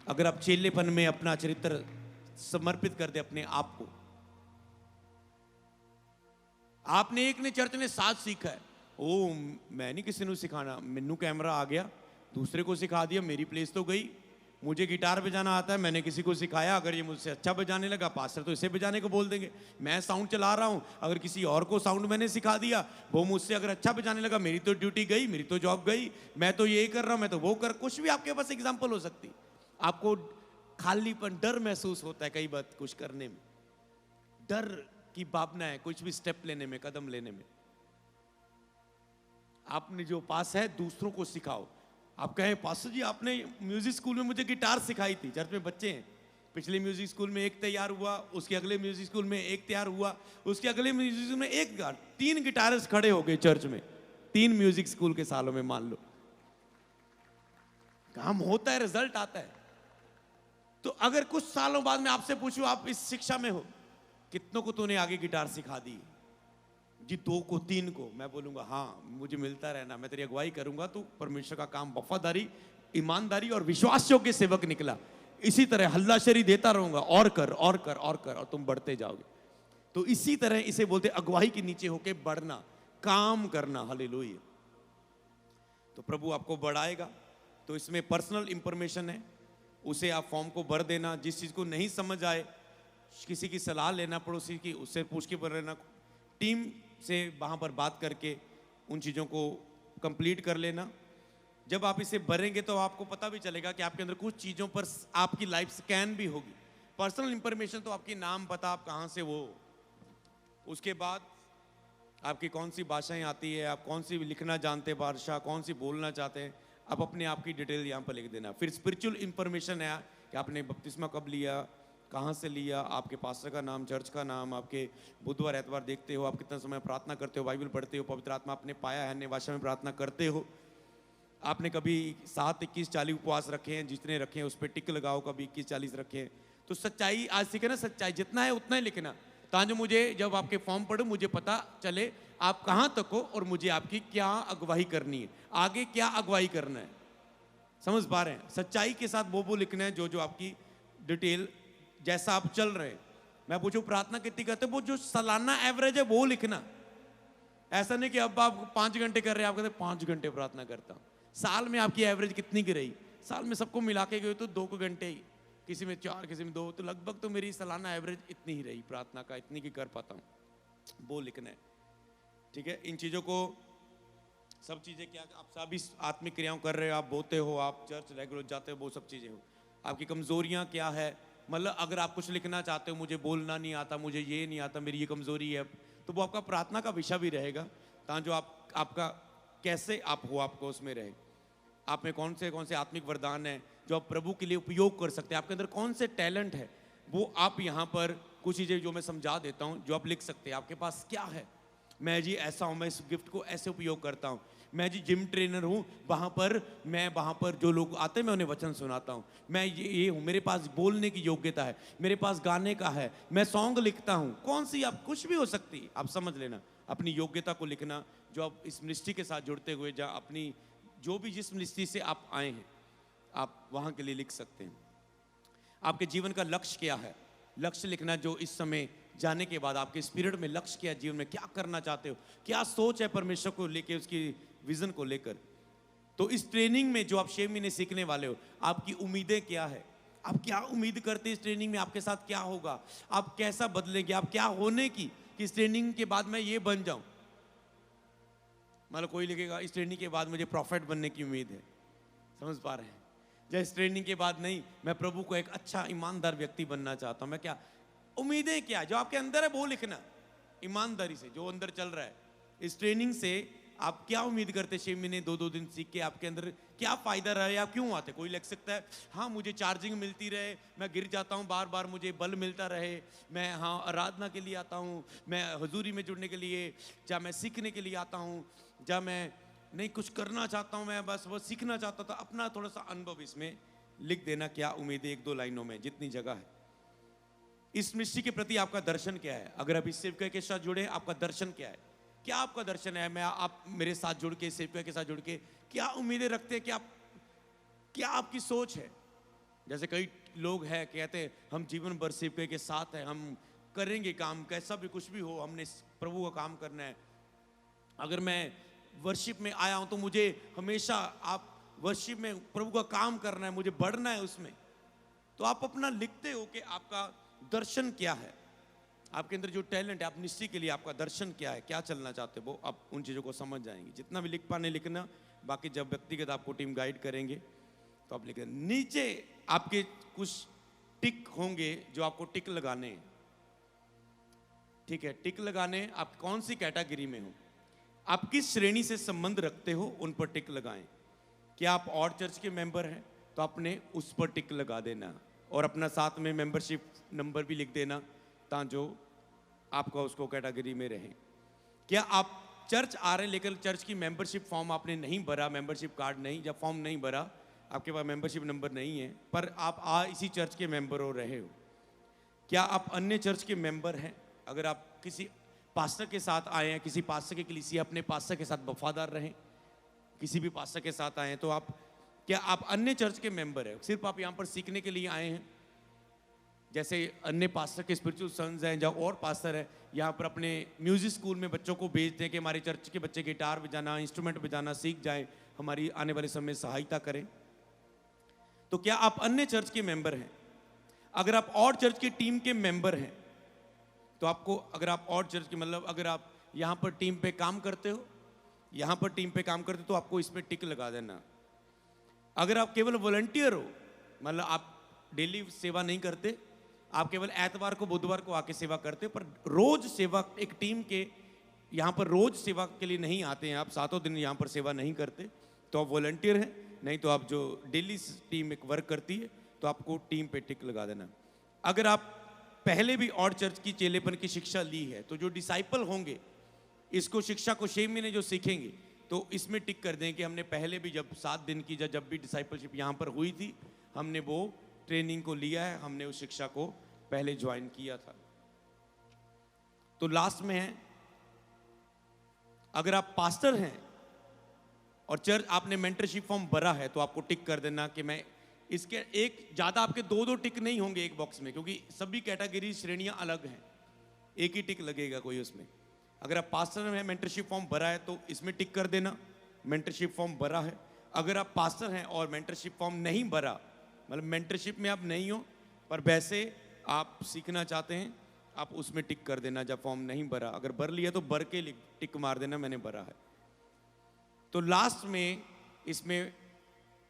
अगर आप चेलेपन में अपना चरित्र समर्पित कर दे अपने आप को। आपने एक ने चर्च ने 7 सीखा है, ओ मैं नहीं किसी ने सिखाना, मैनू कैमरा आ गया, दूसरे को सिखा दिया, मेरी प्लेस तो गई। मुझे गिटार बजाना आता है, मैंने किसी को सिखाया, अगर ये मुझसे अच्छा बजाने लगा, पास्टर तो इसे बजाने को बोल देंगे। मैं साउंड चला रहा हूं, अगर किसी और को साउंड मैंने सिखा दिया, वो मुझसे अगर अच्छा बजाने लगा, मेरी तो ड्यूटी गई, मेरी तो जॉब गई, मैं तो ये कर रहा हूं, मैं तो वो कर, कुछ भी आपके पास एग्जाम्पल हो सकती। आपको खालीपन, डर महसूस होता है कई बार कुछ करने में, डर की भावना है कुछ भी स्टेप लेने में, कदम लेने में। आपने जो पास है दूसरों को सिखाओ। आप कहें पास्टर जी आपने म्यूजिक स्कूल में मुझे गिटार सिखाई थी, चर्च में बच्चे हैं, पिछले म्यूजिक स्कूल में एक तैयार हुआ, उसके अगले म्यूजिक स्कूल में एक तैयार हुआ, उसके अगले म्यूजिक स्कूल में एक 3 गिटारिस्ट खड़े हो गए चर्च में, 3 म्यूजिक स्कूल के सालों में। मान लो काम होता है, रिजल्ट आता है। तो अगर कुछ सालों बाद मैं आपसे पूछूं, आप इस शिक्षा में हो, कितनों को तूने आगे गिटार सिखा दी? जी 2 को 3 को। मैं बोलूंगा हाँ, मुझे मिलता रहना, मैं तेरी अगुवाई करूंगा, तू परमेश्वर का काम वफादारी, ईमानदारी और विश्वास योग्य सेवक निकला। इसी तरह हल्लाशेरी देता रहूंगा, और कर और कर और कर, और तुम बढ़ते जाओगे। तो इसी तरह इसे बोलते अगुवाई के नीचे होके बढ़ना, काम करना। हालेलुया। तो प्रभु आपको बढ़ाएगा। तो इसमें पर्सनल इंफॉर्मेशन है, उसे आप फॉर्म को भर देना। जिस चीज को नहीं समझ आए, किसी की सलाह लेना, पड़ोसी की, उससे पूछ के भर लेना, टीम से वहां पर बात करके उन चीजों को कंप्लीट कर लेना। जब आप इसे भरेंगे तो आपको पता भी चलेगा कि आपके अंदर कुछ चीजों पर आपकी लाइफ स्कैन भी होगी। पर्सनल इंफॉर्मेशन तो आपकी नाम, पता, आप कहां से वो, उसके बाद आपकी कौन सी भाषाएं आती है, आप कौन सी लिखना जानते हैं भाषा, कौन सी बोलना चाहते हैं, आप अपने आप की डिटेल यहाँ पर लिख देना। फिर स्पिरिचुअल इंफॉर्मेशन है कि आपने बपतिस्मा कब लिया, कहाँ से लिया, आपके पास्टर का नाम, चर्च का नाम, आपके बुधवार एतवार देखते हो, आप कितना समय प्रार्थना करते हो, बाइबल पढ़ते हो, पवित्र आत्मा आपने पाया है, अन्य भाषा में प्रार्थना करते हो, आपने कभी 7, 21, 40 उपवास रखे हैं, जितने रखे हैं उस पर टिक लगाओ, कभी 21, 40 रखे हैं। तो सच्चाई आज सीखे ना, सच्चाई जितना है उतना ही लिखना, ताकि मुझे जब आपके फॉर्म पढ़ो मुझे पता चले आप कहाँ तक हो और मुझे आपकी क्या अगुवाई करनी है, आगे क्या अगुवाई करना है। समझ पा रहे हैं? सच्चाई के साथ वो लिखना है जो आपकी डिटेल, जैसा आप चल रहे हैं। मैं पूछूं प्रार्थना कितनी करते हैं, वो जो सालाना एवरेज है वो लिखना। ऐसा नहीं कि अब आप 5 घंटे कर रहे हैं, आप कहते 5 घंटे प्रार्थना करता हूं। साल में आपकी एवरेज कितनी की रही? साल में सबको मिला के गए तो 2 घंटे ही, किसी में 4, किसी में 2, तो लगभग तो मेरी सालाना एवरेज इतनी ही रही प्रार्थना का, इतनी की कर पाता हूँ, वो लिखना है। ठीक है, इन चीज़ों को, सब चीज़ें क्या आप सभी आत्मिक क्रियाओं कर रहे हो, आप बोते हो, आप चर्च रेगुलर जाते हो, वो सब चीज़ें हो। आपकी कमजोरियाँ क्या है, मतलब अगर आप कुछ लिखना चाहते हो, मुझे बोलना नहीं आता, मुझे ये नहीं आता, मेरी ये कमजोरी है, तो वो आपका प्रार्थना का विषय भी रहेगा, ताकि जो आपका कैसे आप हो, आपको उसमें रहे। आप में कौन से आत्मिक वरदान है जो आप प्रभु के लिए उपयोग कर सकते हैं, आपके अंदर कौन से टैलेंट है, वो आप यहाँ पर कुछ चीज़ें जो मैं समझा देता हूँ, जो आप लिख सकते हैं। आपके पास क्या है, मैं जी ऐसा हूँ, मैं इस गिफ्ट को ऐसे उपयोग करता हूँ, मैं जी जिम ट्रेनर हूँ, वहाँ पर जो लोग आते हैं मैं उन्हें वचन सुनाता हूँ, मैं ये हूँ, मेरे पास बोलने की योग्यता है, मेरे पास गाने का है, मैं सॉन्ग लिखता हूँ। कौन सी, आप कुछ भी हो सकती है, आप समझ लेना। अपनी योग्यता को लिखना, जो आप इस मिनिस्ट्री के साथ जुड़ते हुए, जहाँ अपनी जो भी जिस मिनिस्ट्री से आप आए हैं, आप वहाँ के लिए लिख सकते हैं। आपके जीवन का लक्ष्य क्या है, लक्ष्य लिखना। जो इस समय जाने के बाद आपके स्पिरिट में लक्ष्य क्या है, जीवन में क्या करना चाहते हो, क्या सोच है परमेश्वर को लेकर, उसकी विजन को लेकर। तो इस ट्रेनिंग में जो आप 6 महीने सीखने वाले हो, आपकी उम्मीदें क्या है, आप क्या उम्मीद करते हैं इस ट्रेनिंग में आपके साथ क्या होगा, आप कैसा बदलेंगे, आप क्या होने की, कि इस ट्रेनिंग के बाद मैं ये बन जाऊं। मतलब कोई लिखेगा इस ट्रेनिंग के बाद मुझे प्रॉफिट बनने की उम्मीद है। समझ पा रहे हैं? जब इस ट्रेनिंग के बाद नहीं, मैं प्रभु को एक अच्छा ईमानदार व्यक्ति बनना चाहता हूं, मैं क्या उम्मीदें, क्या जो आपके अंदर है वो लिखना, ईमानदारी से जो अंदर चल रहा है। इस ट्रेनिंग से आप क्या उम्मीद करते, 6 महीने 2-2 दिन सीख के आपके अंदर क्या फायदा रहा, या क्यों आते। कोई लिख सकता है हाँ मुझे चार्जिंग मिलती रहे, मैं गिर जाता हूँ बार बार, मुझे बल मिलता रहे, मैं हाँ आराधना के लिए आता हूँ, मैं हजूरी में जुड़ने के लिए, या मैं सीखने के लिए आता हूँ, या मैं नहीं कुछ करना चाहता हूँ, मैं बस वो सीखना चाहता था। अपना थोड़ा सा अनुभव इसमें लिख देना, क्या उम्मीदें, 1-2 लाइनों में जितनी जगह है। इस मिनिस्ट्री के प्रति आपका दर्शन क्या है, अगर आप इस सेवक के साथ जुड़े, आपका दर्शन क्या है, क्या आपका दर्शन है। मैं आप मेरे साथ जुड़ के, सेवक के साथ जुड़ के क्या उम्मीदें रखते हैं, क्या आपकी सोच है। जैसे कई लोग हैं कहते हैं हम जीवन भर सेवक के साथ हैं, हम करेंगे काम, कैसा भी कुछ भी हो, हमने प्रभु का काम करना है। अगर मैं वर्शिप में आया हूं तो मुझे हमेशा आप वर्शिप में प्रभु का काम करना है, मुझे बढ़ना है उसमें। तो आप अपना लिखते हो कि आपका दर्शन क्या है, आपके अंदर जो टैलेंट है, आप निश्चित के लिए आपका दर्शन क्या है, क्या चलना चाहते हो, वो आप उन चीज़ों को समझ जाएंगे। जितना भी लिख पाने लिखना, बाकी जब व्यक्तिगत आपको टीम गाइड करेंगे तो आप लिखें। नीचे आपके कुछ टिक होंगे जो आपको टिक लगाने हैं। ठीक है, टिक लगाने, आप कौन सी कैटेगरी में हो, आप किस श्रेणी से संबंध रखते हो, उन पर टिक लगाएं। क्या आप और चर्च के मेंबर हैं तो आपने उस पर टिक लगा देना। और अपना साथ में मेंबरशिप नंबर भी लिख देना, ताकि आपका उसको कैटेगरी में रहे। क्या आप चर्च आ रहे हैं लेकिन चर्च की मेंबरशिप फॉर्म आपने नहीं भरा, मेंबरशिप कार्ड नहीं या फॉर्म नहीं भरा, आपके पास मेंबरशिप नंबर नहीं है, पर आप इसी चर्च के मेंबर हो रहे हो? क्या आप अन्य चर्च के मेंबर हैं? अगर आप किसी पास्टर के साथ आए हैं, किसी पास्टर के कलीसिया, अपने पास्टर के साथ वफादार रहें, किसी भी पास्टर के साथ आए हैं, तो क्या आप अन्य चर्च के मेंबर हैं? सिर्फ आप यहाँ पर सीखने के लिए आए हैं? जैसे अन्य पास्टर के स्पिरिचुअल सन्स हैं या और पास्टर हैं, यहाँ पर अपने म्यूजिक स्कूल में बच्चों को भेजते हैं कि हमारे चर्च के बच्चे गिटार बजाना, इंस्ट्रूमेंट बजाना सीख जाएं, हमारी आने वाले समय में सहायता करें। तो क्या आप अन्य चर्च के मेंबर हैं? अगर आप और चर्च की टीम के मेंबर हैं तो आपको, अगर आप और चर्च के मतलब अगर आप यहाँ पर टीम पे काम करते हो, यहाँ पर टीम पे काम करते हो, तो आपको इसमें टिक लगा देना। अगर आप केवल वॉलंटियर हो, मतलब आप डेली सेवा नहीं करते, आप केवल एतवार को बुधवार को आके सेवा करते हो, पर रोज सेवा एक टीम के यहाँ पर रोज सेवा के लिए नहीं आते हैं, आप सातों दिन यहाँ पर सेवा नहीं करते, तो आप वॉलंटियर हैं। नहीं तो आप जो डेली टीम एक वर्क करती है तो आपको टिक पे टिक लगा देना। अगर आप पहले भी और चर्च की चेलेपन की शिक्षा ली है, तो जो डिसाइपल होंगे इसको शिक्षा को 6 महीने जो सीखेंगे, तो इसमें टिक कर दें कि हमने पहले भी जब 7 दिन की जब भी डिसाइपलशिप यहाँ पर हुई थी, हमने वो ट्रेनिंग को लिया है, हमने उस शिक्षा को पहले ज्वाइन किया था। तो लास्ट में है, अगर आप पास्टर हैं और चर्च आपने मेंटरशिप फॉर्म भरा है, तो आपको टिक कर देना कि मैं इसके एक ज़्यादा आपके दो टिक नहीं होंगे एक बॉक्स में, क्योंकि सभी कैटेगरी श्रेणियां अलग हैं, एक ही टिक लगेगा कोई उसमें। अगर आप पास्टर में मेंटरशिप फॉर्म भरा है तो इसमें टिक कर देना, मेंटरशिप फॉर्म भरा है। अगर आप पास्टर हैं और मेंटरशिप फॉर्म नहीं भरा, मतलब मेंटरशिप में आप नहीं हो पर वैसे आप सीखना चाहते हैं, आप उसमें टिक कर देना जब फॉर्म नहीं भरा। अगर भर लिया तो भर के टिक मार देना मैंने भरा है। तो लास्ट में इसमें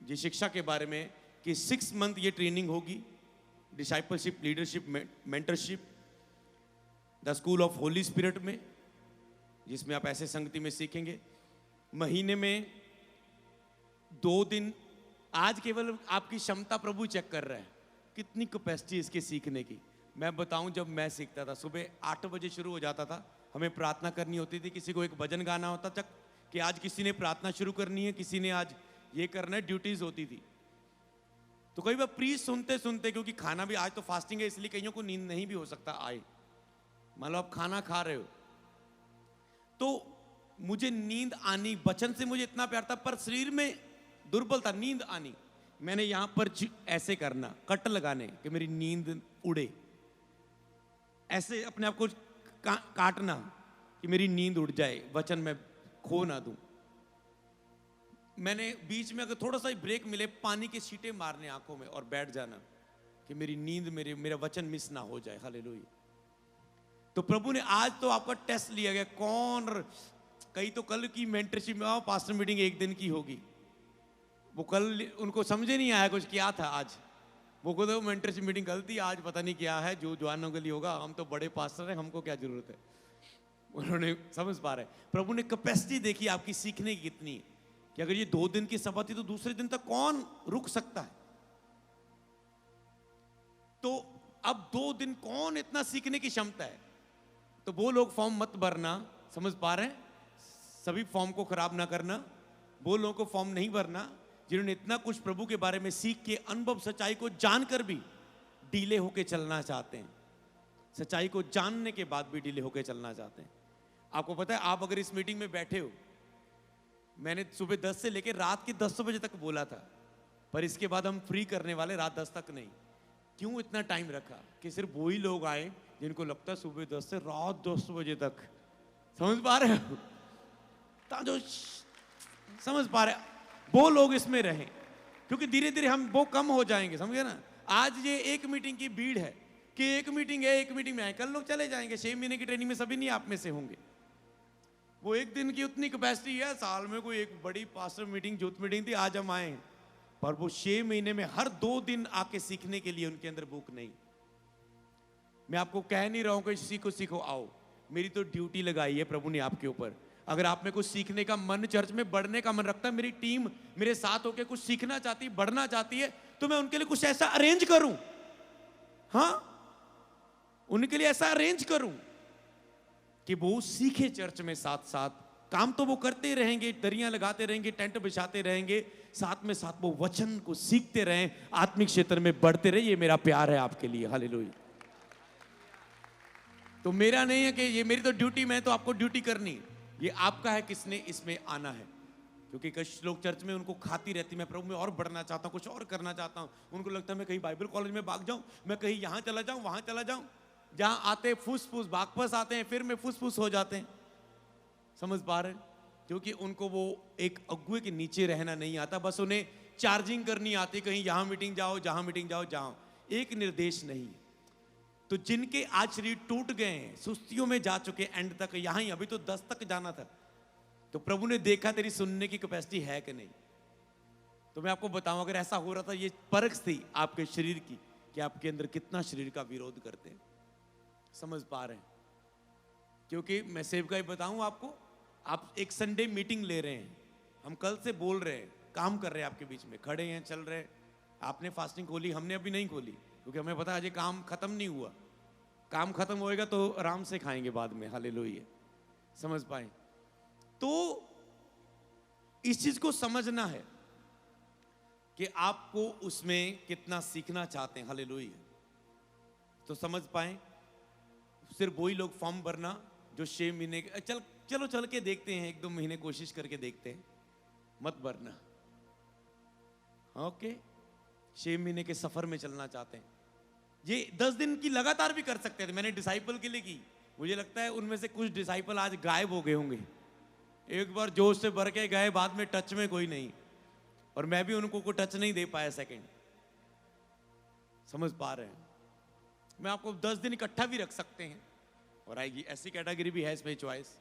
ये शिक्षा के बारे में कि 6 मंथ ये ट्रेनिंग होगी, discipleship, leadership, mentorship, the school of Holi spirit में, जिसमें आप ऐसे संगति में सीखेंगे। महीने में 2 दिन, आज केवल आपकी क्षमता प्रभु चेक कर रहा है, कितनी कैपेसिटी इसके सीखने की। मैं बताऊं, जब मैं सीखता था सुबह 8 बजे शुरू हो जाता था, हमें प्रार्थना करनी होती थी, किसी को एक भजन गाना होता था कि आज किसी ने प्रार्थना शुरू करनी है, किसी ने आज ये करना है, ड्यूटीज होती थी। तो कई बार प्रीच सुनते सुनते, क्योंकि खाना भी, आज तो फास्टिंग है इसलिए कईयों को नींद नहीं भी हो सकता आए, मान लो आप खाना खा रहे हो, तो मुझे नींद आनी, वचन से मुझे इतना प्यार था पर शरीर में दुर्बल था, नींद आनी। मैंने यहां पर ऐसे करना, कट लगाने कि मेरी नींद उड़े, ऐसे अपने आप को काटना कि मेरी नींद उड़ जाए, वचन में खो ना दूं। मैंने बीच में अगर थोड़ा सा ही ब्रेक मिले, पानी के छींटे मारने आंखों में और बैठ जाना कि मेरी नींद, मेरा वचन मिस ना हो जाए। हालेलुया। तो प्रभु ने आज तो आपका टेस्ट लिया गया, कौन, कई तो कल की मेंटरशिप में आओ, पास्टर मीटिंग 1 दिन की होगी, वो कल उनको समझे नहीं आया कुछ क्या था आज, वो कहते वो मेंटरशिप मीटिंग कल थी, आज पता नहीं क्या है, जो जवानों के लिए होगा, हम तो बड़े पास्टर हैं, हमको क्या जरूरत है। उन्होंने समझ पा रहे, प्रभु ने कैपेसिटी देखी आपकी सीखने की कितनी है, कि अगर ये 2 दिन की सभा थी तो दूसरे दिन तक कौन रुक सकता है। तो अब 2 दिन कौन इतना सीखने की क्षमता है। तो वो लोग फॉर्म मत भरना, समझ पा रहे हैं, सभी फॉर्म को खराब ना करना। वो लोगों को फॉर्म नहीं भरना जिन्होंने इतना कुछ प्रभु के बारे में सीख के, अनुभव, सच्चाई को जानकर भी डीले होके चलना चाहते हैं, सच्चाई को जानने के बाद भी डीले होके चलना चाहते हैं। आपको पता है, आप अगर इस मीटिंग में बैठे हो, मैंने सुबह 10 से लेकर रात के 10 बजे तक बोला था, पर इसके बाद हम फ्री करने वाले रात 10 तक नहीं। क्यों इतना टाइम रखा कि सिर्फ वही लोग आए जिनको लगता है सुबह 10 से रात 10 बजे तक। समझ पा रहे हो, जो समझ पा रहे वो लोग इसमें रहें, क्योंकि धीरे धीरे हम वो कम हो जाएंगे, समझे ना। आज ये एक मीटिंग की भीड़ है कि एक मीटिंग है, एक मीटिंग में आए, कल लोग चले जाएंगे। 6 महीने की ट्रेनिंग में सभी नहीं आप में से होंगे। वो 1 दिन की उतनी कैपेसिटी है, साल में कोई एक बड़ी पास्टर मीटिंग, यूथ मीटिंग थी, आज हम आए हैं, पर वो 6 महीने में हर 2 दिन आके सीखने के लिए उनके अंदर भूख नहीं। मैं आपको कह नहीं रहा हूं कि सीखो सीखो आओ, मेरी तो ड्यूटी लगाई है प्रभु ने आपके ऊपर। अगर आप में कुछ सीखने का मन, चर्च में बढ़ने का मन रखता है, मेरी टीम मेरे साथ होकर कुछ सीखना चाहती है, बढ़ना चाहती है, तो मैं उनके लिए कुछ ऐसा अरेंज करूं हाँ, उनके लिए ऐसा अरेंज करूं कि वो सीखे चर्च में, साथ साथ काम तो वो करते रहेंगे, दरियां लगाते रहेंगे, टेंट बिछाते रहेंगे, साथ में साथ वो वचन को सीखते रहें, आत्मिक क्षेत्र में बढ़ते रहे। ये मेरा प्यार है आपके लिए। हालेलुया। तो मेरा नहीं है कि ये मेरी तो ड्यूटी, मैं तो आपको ड्यूटी करनी, ये आपका है किसने इसमें आना है। क्योंकि कुछ लोग चर्च में उनको खाती रहती, मैं प्रभु में और बढ़ना चाहता हूँ, कुछ और करना चाहता हूँ, उनको लगता है मैं कहीं बाइबल कॉलेज में भाग जाऊं, मैं कहीं यहाँ चला जाऊं, वहां चला जाऊं, जहां आते फुस फुस वापस आते हैं, फिर में फुस फुस हो जाते हैं। समझ पा रहे हैं? क्योंकि उनको वो एक अगुए के नीचे रहना नहीं आता, बस उन्हें चार्जिंग करनी आती, कहीं यहां मीटिंग जाओ, जहां मीटिंग जाओ, जहां एक निर्देश नहीं। तो जिनके आज शरीर टूट गए हैं, सुस्तियों में जा चुके एंड तक, यहां ही अभी तो 10 तक जाना था, तो प्रभु ने देखा तेरी सुनने की कैपेसिटी है कि नहीं। तो मैं आपको बताऊं, अगर ऐसा हो रहा था, ये परख थी आपके शरीर की कि आपके अंदर कितना शरीर का विरोध करते हैं। समझ पा रहे हैं? क्योंकि मैं सेवका ही बताऊं आपको, आप एक संडे मीटिंग ले रहे हैं, हम कल से बोल रहे हैं, काम कर रहे हैं आपके बीच में, खड़े हैं, चल रहे हैं। आपने फास्टिंग खोली, हमने अभी नहीं खोली, क्योंकि हमें पता है अजय काम खत्म नहीं हुआ। काम खत्म होएगा तो आराम से खाएंगे बाद में। हालेलुया। समझ पाए? तो इस चीज को समझना है कि आपको उसमें कितना सीखना चाहते हैं। हालेलुया। तो समझ पाए? सिर्फ वही लोग फॉर्म भरना जो 6 महीने चलो चल के देखते हैं, 1-2 महीने कोशिश करके देखते हैं, मत भरना। ओके, 6 महीने के सफर में चलना चाहते हैं, ये 10 दिन की लगातार भी कर सकते थे। मैंने डिसाइपल के लिए की, मुझे लगता है उनमें से कुछ डिसाइपल आज गायब हो गए होंगे। एक बार जोश से भर के गए, बाद में टच में कोई नहीं, और मैं भी उनको कोई टच नहीं दे पाया सेकंड। समझ पा रहे हैं? मैं आपको 10 दिन इकट्ठा भी रख सकते हैं और आएगी, ऐसी कैटेगरी भी है इसमें चॉइस।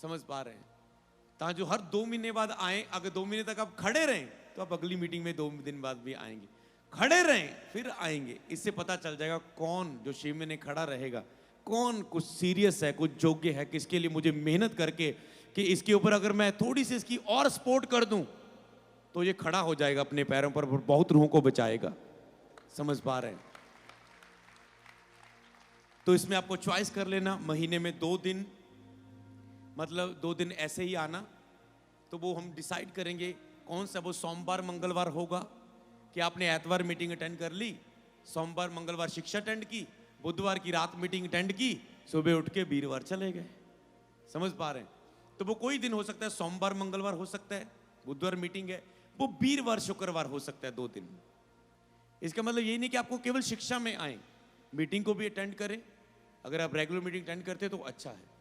समझ पा रहे हैं? ताकि जो हर 2 महीने बाद आए, अगर 2 महीने तक आप खड़े रहें तो आप अगली मीटिंग में 2 दिन बाद भी आएंगे, खड़े रहें फिर आएंगे। इससे पता चल जाएगा कौन जो 6 महीने खड़ा रहेगा, कौन कुछ सीरियस है, कुछ योग्य है, किसके लिए मुझे मेहनत करके कि इसके ऊपर अगर मैं थोड़ी सी इसकी और सपोर्ट कर दूं तो ये खड़ा हो जाएगा अपने पैरों पर, बहुत रूहों को बचाएगा। समझ पा रहे हैं? तो इसमें आपको चॉइस कर लेना, महीने में 2 दिन, मतलब 2 दिन ऐसे ही आना। तो वो हम डिसाइड करेंगे कौन सा, वो सोमवार मंगलवार होगा कि आपने एतवार मीटिंग अटेंड कर ली, सोमवार मंगलवार शिक्षा अटेंड की, बुधवार की रात मीटिंग अटेंड की, सुबह उठ के वीरवार चले गए। समझ पा रहे हैं? तो वो कोई दिन हो सकता है, सोमवार मंगलवार हो सकता है, बुधवार मीटिंग है, वो वीरवार शुक्रवार हो सकता है, 2 दिन। इसका मतलब ये नहीं कि आपको केवल शिक्षा में आए, मीटिंग को भी अटेंड करें। अगर आप रेगुलर मीटिंग अटेंड करते हैं तो अच्छा है।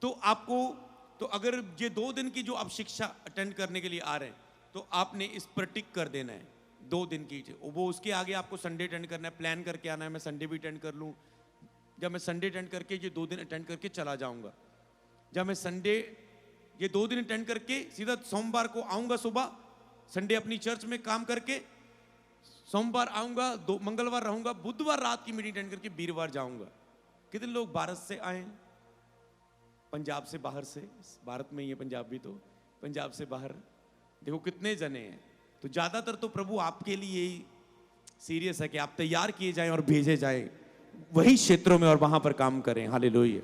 तो आपको, तो अगर ये 2 दिन की जो आप शिक्षा अटेंड करने के लिए आ रहे हैं, तो आपने इस पर टिक कर देना है 2 दिन की। वो उसके आगे आपको संडे अटेंड करना है, प्लान करके आना है, मैं संडे भी अटेंड कर लूँ। जब मैं संडे अटेंड करके ये 2 दिन अटेंड करके चला जाऊंगा, जब मैं संडे ये 2 दिन अटेंड करके सीधा सोमवार को आऊंगा सुबह, संडे अपनी चर्च में काम करके, सोमवार आऊंगा, मंगलवार रहूंगा, बुधवार रात की मीटिंग अटेंड करके वीरवार जाऊंगा। कितने लोग भारत से आए, पंजाब से, बाहर से, भारत में ही है पंजाब भी, तो पंजाब से बाहर देखो कितने जने हैं। तो ज्यादातर तो प्रभु आपके लिए ही सीरियस है कि आप तैयार किए जाएं और भेजे जाएं वही क्षेत्रों में और वहां पर काम करें। हालेलुया।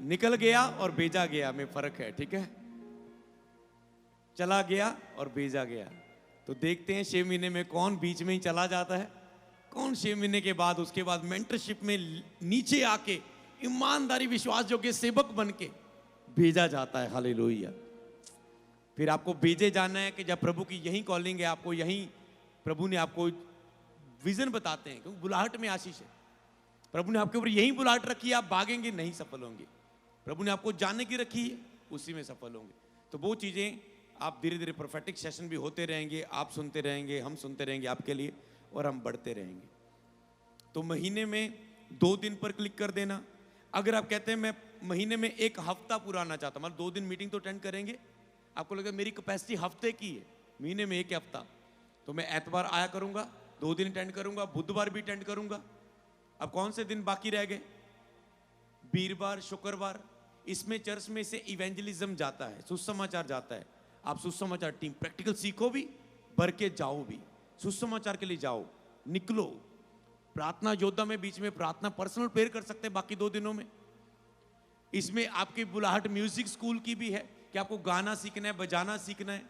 निकल गया और भेजा गया में फर्क है, ठीक है? चला गया और भेजा गया। तो देखते हैं 6 महीने में कौन बीच में ही चला जाता है, कौन 6 महीने के बाद उसके बाद मेंटरशिप में नीचे आके ईमानदारी विश्वास योग्य सेवक बन के भेजा जाता है। हालेलुया। फिर आपको भेजे जाना है कि जब प्रभु की यही कॉलिंग है, आपको यही प्रभु ने आपको विजन बताते हैं, क्योंकि बुलाहट में आशीष है। प्रभु ने आपके ऊपर यही बुलाहट रखी है, आप भागेंगे नहीं सफल होंगे। प्रभु ने आपको जानने की रखी है, उसी में सफल होंगे। तो वो चीजें आप धीरे धीरे, प्रोफेटिक सेशन भी होते रहेंगे, आप सुनते रहेंगे, हम सुनते रहेंगे आपके लिए, और हम बढ़ते रहेंगे। तो महीने में 2 दिन पर क्लिक कर देना। अगर आप कहते हैं मैं महीने में 1 हफ्ता पूरा आना चाहता हूं, मतलब 2 दिन मीटिंग तो अटेंड करेंगे, आपको लगता है मेरी कैपेसिटी हफ्ते की है, महीने में 1 हफ्ता, तो मैं एतवार आया करूंगा, 2 दिन अटेंड करूंगा, बुधवार भी अटेंड करूंगा। अब कौन से दिन बाकी रह गए? वीरवार, शुक्रवार। इसमें चर्च में से इवेंजलिज्म जाता है, सुसमाचार जाता है। आप सुसमाचार टीम प्रैक्टिकल सीखो भी, भर के जाओ भी, सुसमाचार के लिए जाओ, निकलो। प्रार्थना योद्धा में बीच में प्रार्थना पर्सनल प्रेयर कर सकते हैं बाकी 2 दिनों में। इसमें आपकी बुलाहट म्यूजिक स्कूल की भी है कि आपको गाना सीखना है, बजाना सीखना है,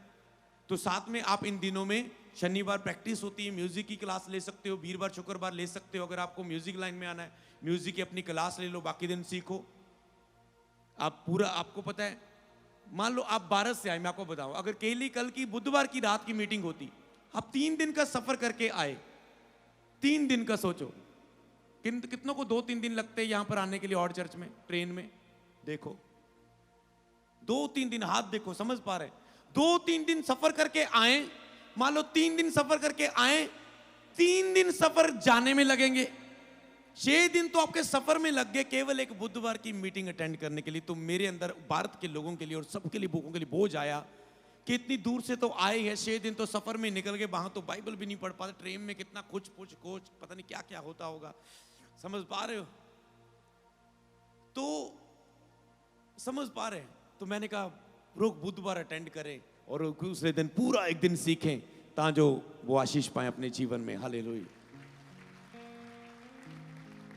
तो साथ में आप इन दिनों में शनिवार प्रैक्टिस होती है, म्यूजिक की क्लास ले सकते हो, वीरवार शुक्रवार ले सकते हो। अगर आपको म्यूजिक लाइन में आना है, म्यूजिक की अपनी क्लास ले लो, बाकी दिन सीखो। आप पूरा, आपको पता है, मान लो आप 12 से आए, मैं आपको बताऊं, अगर केली कल की बुधवार की रात की मीटिंग होती, आप 3 दिन का सफर करके आए, 3 दिन का सोचो, कितनों को 2-3 दिन लगते हैं यहां पर आने के लिए और चर्च में, ट्रेन में। देखो 2-3 दिन, हाथ देखो, समझ पा रहे? 2-3 दिन सफर करके आए, मान लो 3 दिन सफर करके आए, 3 दिन सफर जाने में लगेंगे, 6 दिन तो आपके सफर में लग गए केवल एक बुधवार की मीटिंग अटेंड करने के लिए। तो मेरे अंदर भारत के लोगों के लिए और सबके लिए, भूखों के लिए बोझ आया कि इतनी दूर से तो आए हैं, 6 दिन तो सफर में निकल गए, वहां तो बाइबल भी नहीं पढ़ पाते, ट्रेन में कितना कुछ कोच पता नहीं क्या क्या होता होगा, समझ पा रहे हो? तो समझ पा रहे हैं? तो मैंने कहा रोक बुधवार अटेंड करें और दूसरे दिन पूरा एक दिन सीखें, ताकि जो वो आशीष पाए अपने जीवन में। हालेलुया।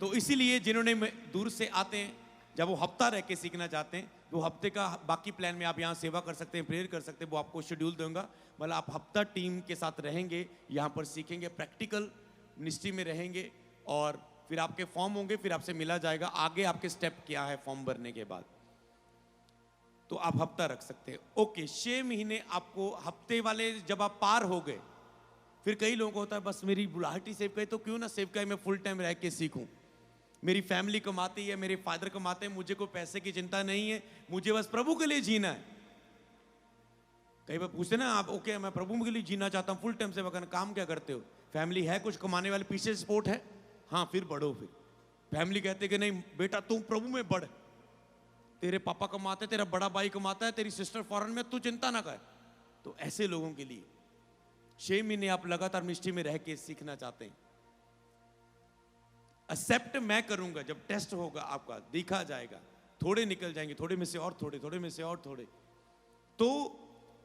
तो इसीलिए जिन्होंने दूर से आते हैं, जब वो हफ्ता रह के सीखना चाहते हैं, वो हफ्ते का बाकी प्लान में आप यहाँ सेवा कर सकते हैं, प्रेयर कर सकते हैं, वो आपको शेड्यूल दूंगा। मतलब आप हफ्ता टीम के साथ रहेंगे, यहाँ पर सीखेंगे, प्रैक्टिकल मिनिस्ट्री में रहेंगे, और फिर आपके फॉर्म होंगे, फिर आपसे मिला जाएगा आगे आपके स्टेप क्या है फॉर्म भरने के बाद। तो आप हफ्ता रख सकते हैं। ओके, 6 महीने आपको हफ्ते वाले जब आप पार हो गए, फिर कई लोगों को होता है बस मेरी बुलाहट ही सेवकाई, तो क्यों ना सेवकाई में फुल टाइम रह के सीखूं, मेरी फैमिली कमाती है, मेरे फादर कमाते हैं, मुझे कोई पैसे की चिंता नहीं है, मुझे बस प्रभु के लिए जीना है। कई बार पूछते ना आप, ओके मैं प्रभु के लिए जीना चाहता हूँ, फुल टाइम सेवा करना, काम क्या करते हो, फैमिली है कुछ कमाने वाले, पीछे सपोर्ट है, हाँ फिर बढ़ो। फिर फैमिली कहते कि नहीं बेटा तू प्रभु में बढ़, तेरे पापा कमाते, तेरा बड़ा भाई कमाता है, तेरी सिस्टर फॉरेन में, तू चिंता ना कर। तो ऐसे लोगों के लिए 6 महीने आप लगातार मिनिस्ट्री में रह के सीखना चाहते हैं, एक्सेप्ट मैं करूंगा, जब टेस्ट होगा आपका देखा जाएगा, थोड़े निकल जाएंगे, थोड़े में से और थोड़े, थोड़े में से और थोड़े। तो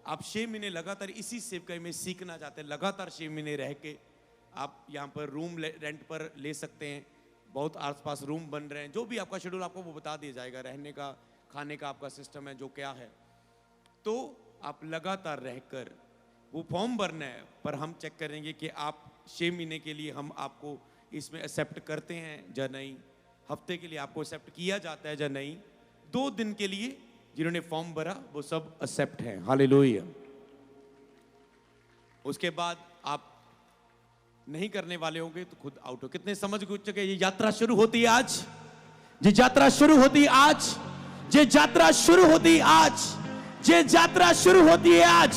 आप 6 महीने लगातार इसी सेवकाई में सीखना चाहते हैं, लगातार 6 महीने रह के आप यहाँ पर रूम रेंट पर ले सकते हैं, बहुत आसपास रूम बन रहे हैं, जो भी आपका शेड्यूल आपको वो बता दिया जाएगा, रहने का खाने का आपका सिस्टम है जो क्या है। तो आप लगातार रहकर, वो फॉर्म भरना है, पर हम चेक करेंगे कि आप 6 महीने के लिए हम आपको इसमें एक्सेप्ट करते हैं या नहीं, हफ्ते के लिए आपको एक्सेप्ट किया जाता है या नहीं, 2 दिन के लिए जिन्होंने फॉर्म भरा वो सब एक्सेप्ट हैं। हालेलुया। उसके बाद आप नहीं करने वाले होंगे तो खुद आउट हो। कितने समझ चुके ये यात्रा शुरू होती है आज, ये यात्रा शुरू होती है आज, ये यात्रा शुरू होती है आज, ये यात्रा शुरू होती है आज।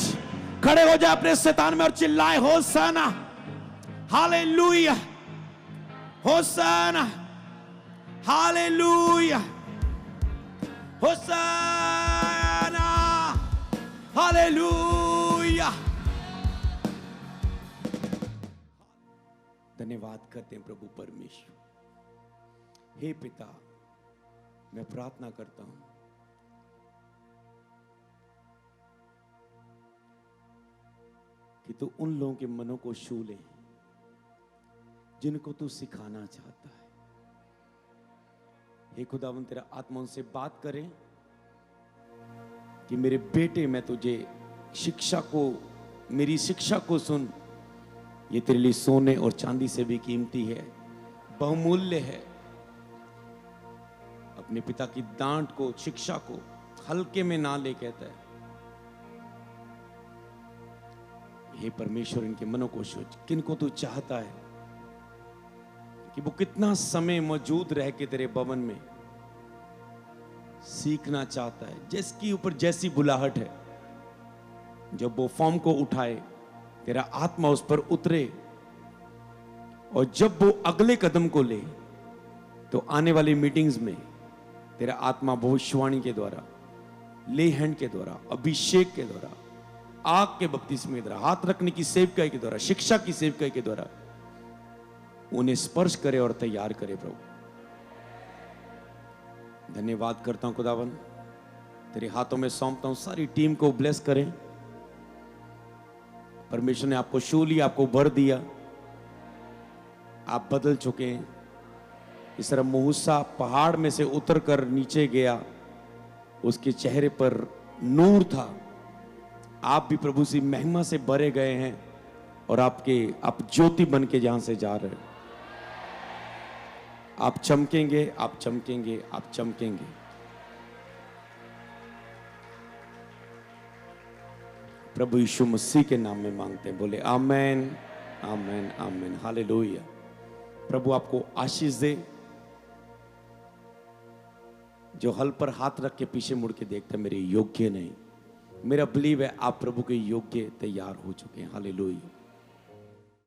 खड़े हो जाए अपने शैतान में और चिल्लाए होसाना, हालेलुया, होसाना, हालेलुया, होसाना, हालेलुया। धन्यवाद करते हैं प्रभु परमेश्वर। हे पिता, मैं प्रार्थना करता हूं कि तू उन लोगों के मनों को छू ले जिनको तू सिखाना चाहता है। हे खुदावन, तेरा आत्मा उनसे बात करे कि मेरे बेटे, मैं तुझे शिक्षा को, मेरी शिक्षा को सुन, ये तेरे लिए सोने और चांदी से भी कीमती है, बहुमूल्य है। अपने पिता की डांट को, शिक्षा को हल्के में ना ले, कहता है। हे परमेश्वर, इनके मनों को सोच, किनको तू चाहता है कि वो कितना समय मौजूद रह के तेरे भवन में सीखना चाहता है, जिसकी ऊपर जैसी बुलाहट है, जब वो फॉर्म को उठाए तेरा आत्मा उस पर उतरे, और जब वो अगले कदम को ले तो आने वाली मीटिंग्स में तेरा आत्मा भविष्यवाणी के द्वारा, ले हैंड के द्वारा, अभिषेक के द्वारा, आग के बपतिस्मे के द्वारा, हाथ रखने की सेवकाई के द्वारा, शिक्षा की सेवकाई के द्वारा उन्हें स्पर्श करे और तैयार करे। प्रभु धन्यवाद करता हूं खुदावन, तेरे हाथों में सौंपता हूं, सारी टीम को ब्लेस करें, परमेश्वर ने आपको छू लिया, आपको भर दिया, आप बदल चुके हैं। इस तरह मूसा पहाड़ में से उतरकर नीचे गया, उसके चेहरे पर नूर था। आप भी प्रभु की महिमा से भरे गए हैं और आप ज्योति बन के यहां से जा रहे हैं। आप चमकेंगे, आप चमकेंगे, आप चमकेंगे। प्रभु यीशु मसीह के नाम में मांगते हैं, बोले आमेन, आमेन, आमेन, हालेलुया। प्रभु आपको आशीष दे। जो हल पर हाथ रख के पीछे मुड़ के देखते मेरे योग्य नहीं, मेरा बिलीव है आप प्रभु के योग्य तैयार हो चुके हैं। हालेलुया।